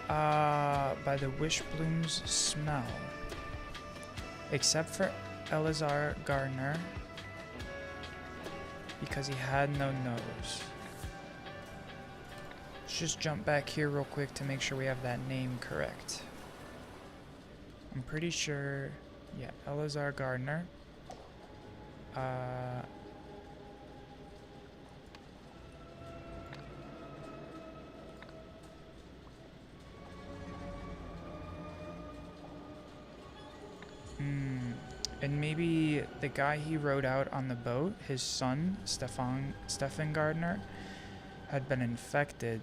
S1: eye, by the Wishbloom's smell. Except for Eleazar Gardner, because he had no nose. Let's just jump back here real quick to make sure we have that name correct. I'm pretty sure, yeah, Eleazar Gardner. And maybe the guy he rode out on the boat, his son, Stefan Gardner, had been infected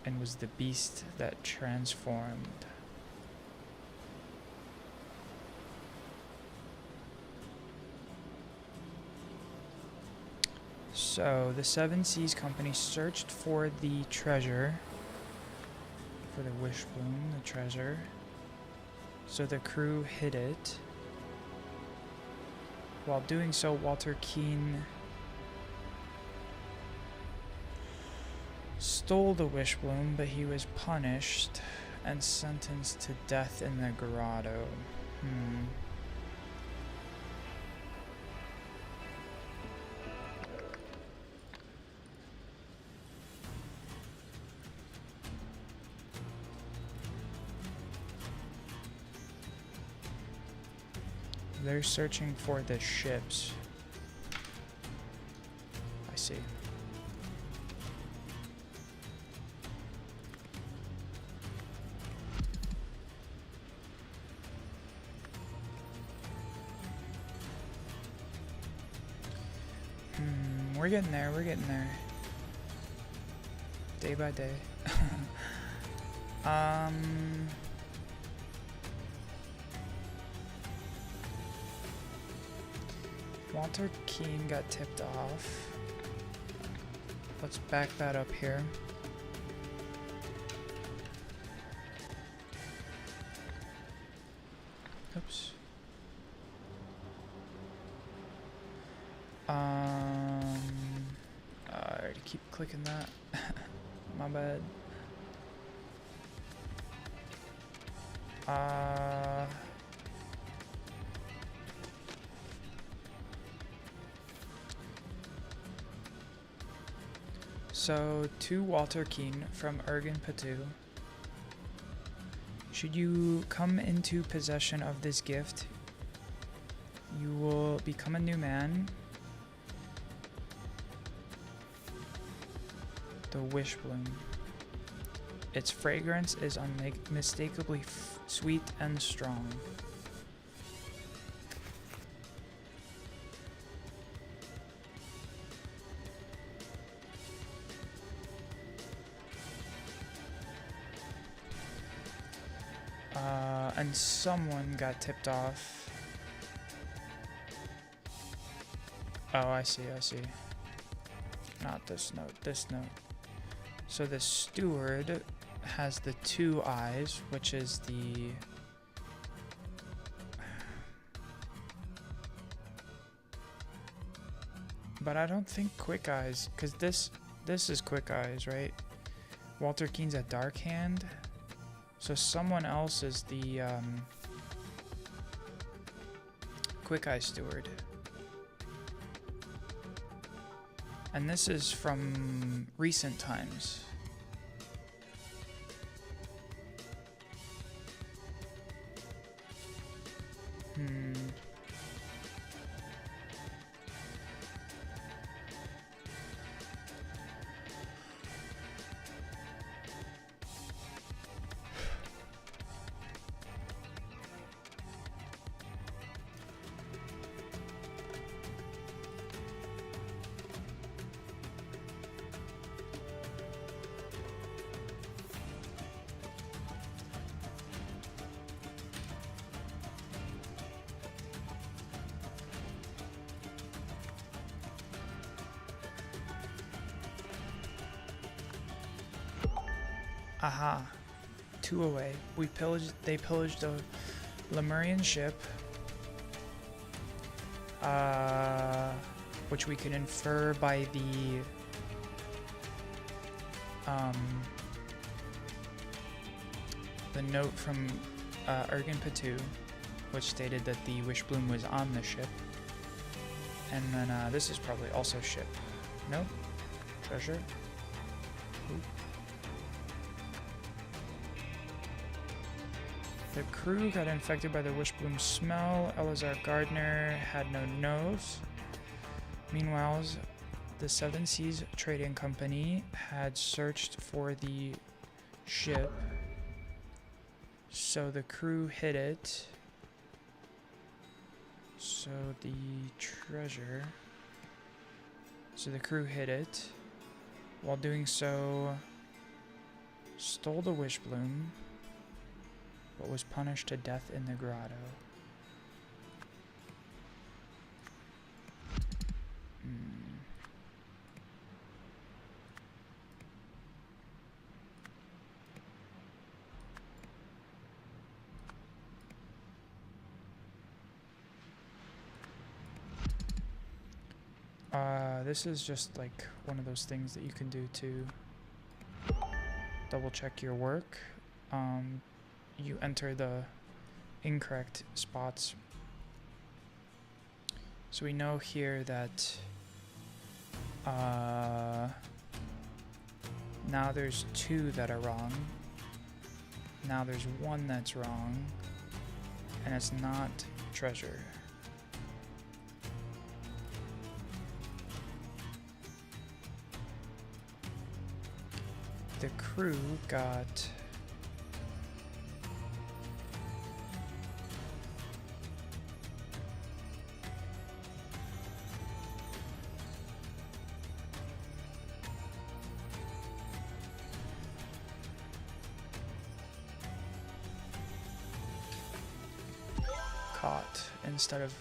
S1: and was the beast that transformed. So the Seven Seas Company searched for the treasure, for the Wishbloom, the treasure. So the crew hid it. While doing so, Walter Keane stole the Wishbloom, but he was punished and sentenced to death in the grotto. They're searching for the ships. I see. We're getting there. We're getting there. Day by day. Walter Keane got tipped off. Let's back that up here. Oops. I already keep clicking that. My bad. So, to Walter Keane from Ergen Patu. Should you come into possession of this gift, you will become a new man. The Wish Bloom. Its fragrance is unmistakably sweet and strong. And someone got tipped off. Oh, I see, I see. Not this note, this note. So the steward has the 2 eyes, which is the... But I don't think Quick Eyes, because this is Quick Eyes, right? Walter Keane's a Dark Hand. So someone else is the Quick Eye Steward. And this is from recent times. Aha. 2 away. They pillaged a Lemurian ship. Which we can infer by the note from Ergen Patu, which stated that the Wish Bloom was on the ship. And then this is probably also ship. No? Treasure? Ooh. The crew got infected by the Wish Bloom smell. Eleazar Gardner had no nose. Meanwhile, the Seven Seas Trading Company had searched for the ship. So the crew hid it. So the treasure. So the crew hid it. While doing so, stole the Wish Bloom, but was punished to death in the grotto. This is just like one of those things that you can do to double check your work. You enter the incorrect spots. So we know here that now there's 2 that are wrong. Now there's 1 that's wrong, and it's not treasure. The crew got helped instead of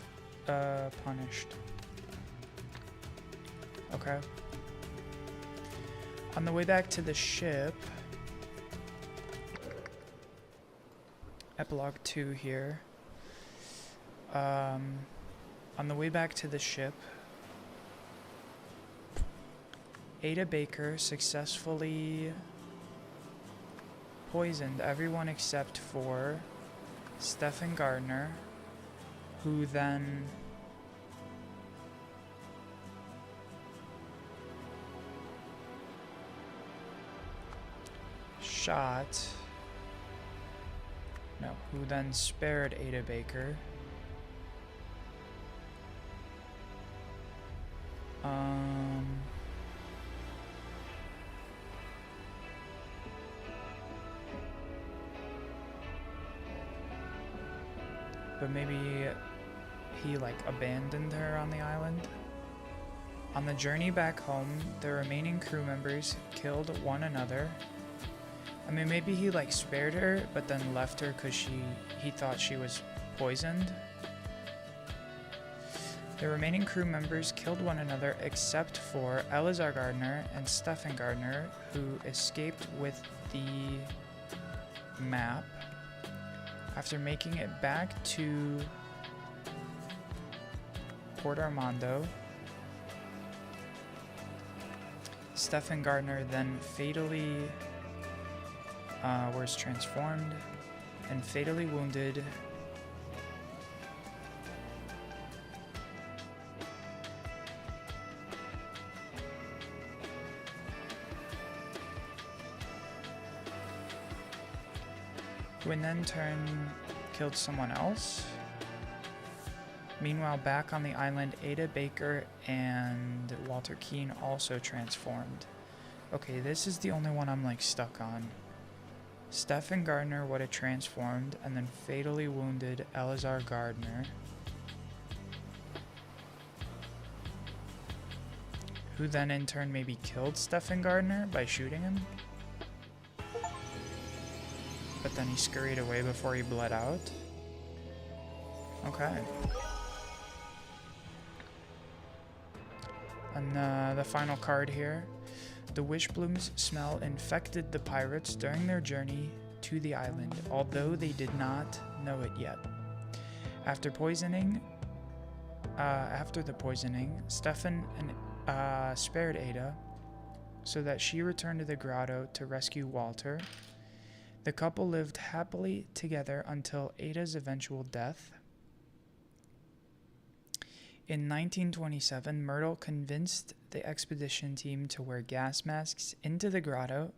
S1: punished. Okay. On the way back to the ship, Epilogue 2 here. On the way back to the ship, Ada Baker successfully poisoned everyone except for Stephen Gardner, who then who then spared Ada Baker. But maybe he like abandoned her on the island. On the journey back home, the remaining crew members killed one another. I mean, maybe he like spared her, but then left her because he thought she was poisoned. The remaining crew members killed one another except for Eleazar Gardner and Stephen Gardner, who escaped with the map after making it back to Port Armando. Stephen Gardner then fatally was transformed and fatally wounded who in then turn killed someone else. Meanwhile, back on the island, Ada Baker and Walter Keane also transformed. Okay, this is the only one I'm like stuck on. Stephen Gardner would have transformed and then fatally wounded Eleazar Gardner, who then in turn maybe killed Stephen Gardner by shooting him. But then he scurried away before he bled out. Okay. And the final card here. The Wishbloom's smell infected the pirates during their journey to the island, although they did not know it yet. After the poisoning, Stephen spared Ada so that she returned to the grotto to rescue Walter. The couple lived happily together until Ada's eventual death. In 1927, Myrtle convinced the expedition team to wear gas masks into the grotto,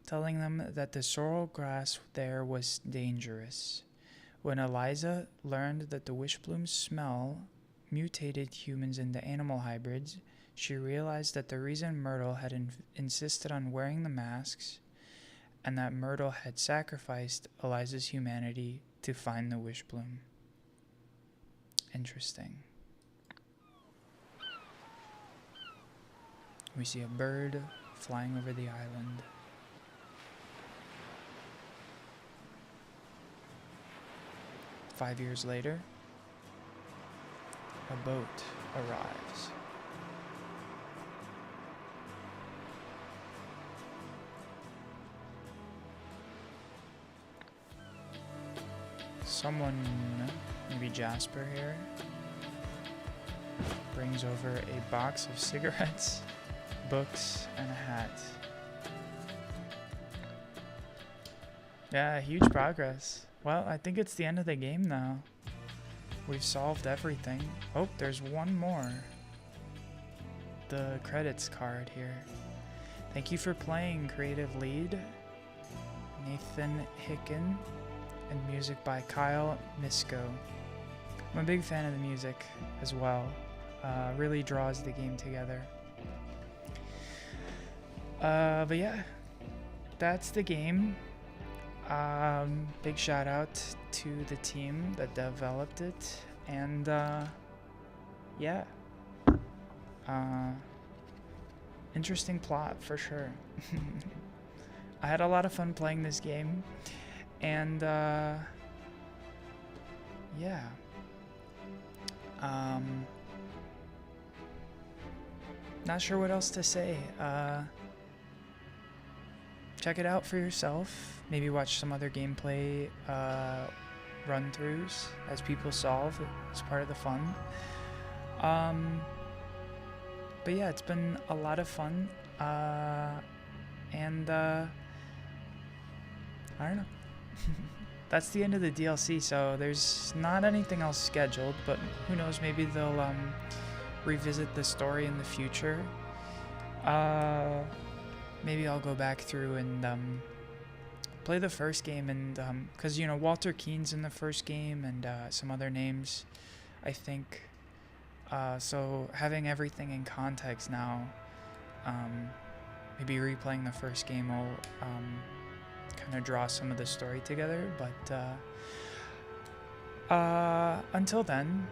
S1: telling them that the sorrel grass there was dangerous. When Eliza learned that the Wishbloom's smell mutated humans into animal hybrids, she realized that the reason Myrtle had insisted on wearing the masks and that Myrtle had sacrificed Eliza's humanity to find the Wishbloom. Interesting. We see a bird flying over the island. Five years later, a boat arrives. Someone, maybe Jasper here, brings over a box of cigarettes, books, and a hat. Yeah, huge progress. Well, I think it's the end of the game now. We've solved everything. Oh, there's one more. The credits card here. Thank you for playing, creative lead Nathan Hicken, and music by Kyle Misko. I'm a big fan of the music as well. Really draws the game together. But yeah, that's the game. Big shout out to the team that developed it, and yeah, interesting plot for sure. I had a lot of fun playing this game, and yeah, Not sure what else to say. Check it out for yourself. Maybe watch some other gameplay run-throughs as people solve. It's part of the fun. But yeah, it's been a lot of fun. And I don't know. That's the end of the DLC, so there's not anything else scheduled, but who knows, maybe they'll revisit the story in the future. Maybe I'll go back through and play the first game, and because you know Walter Keene's in the first game and some other names, I think. So having everything in context now, maybe replaying the first game will kind of draw some of the story together. But until then,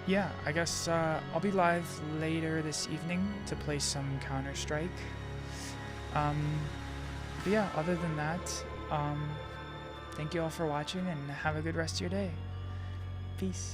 S1: yeah, I guess I'll be live later this evening to play some Counter-Strike. But yeah, other than that, thank you all for watching and have a good rest of your day. Peace.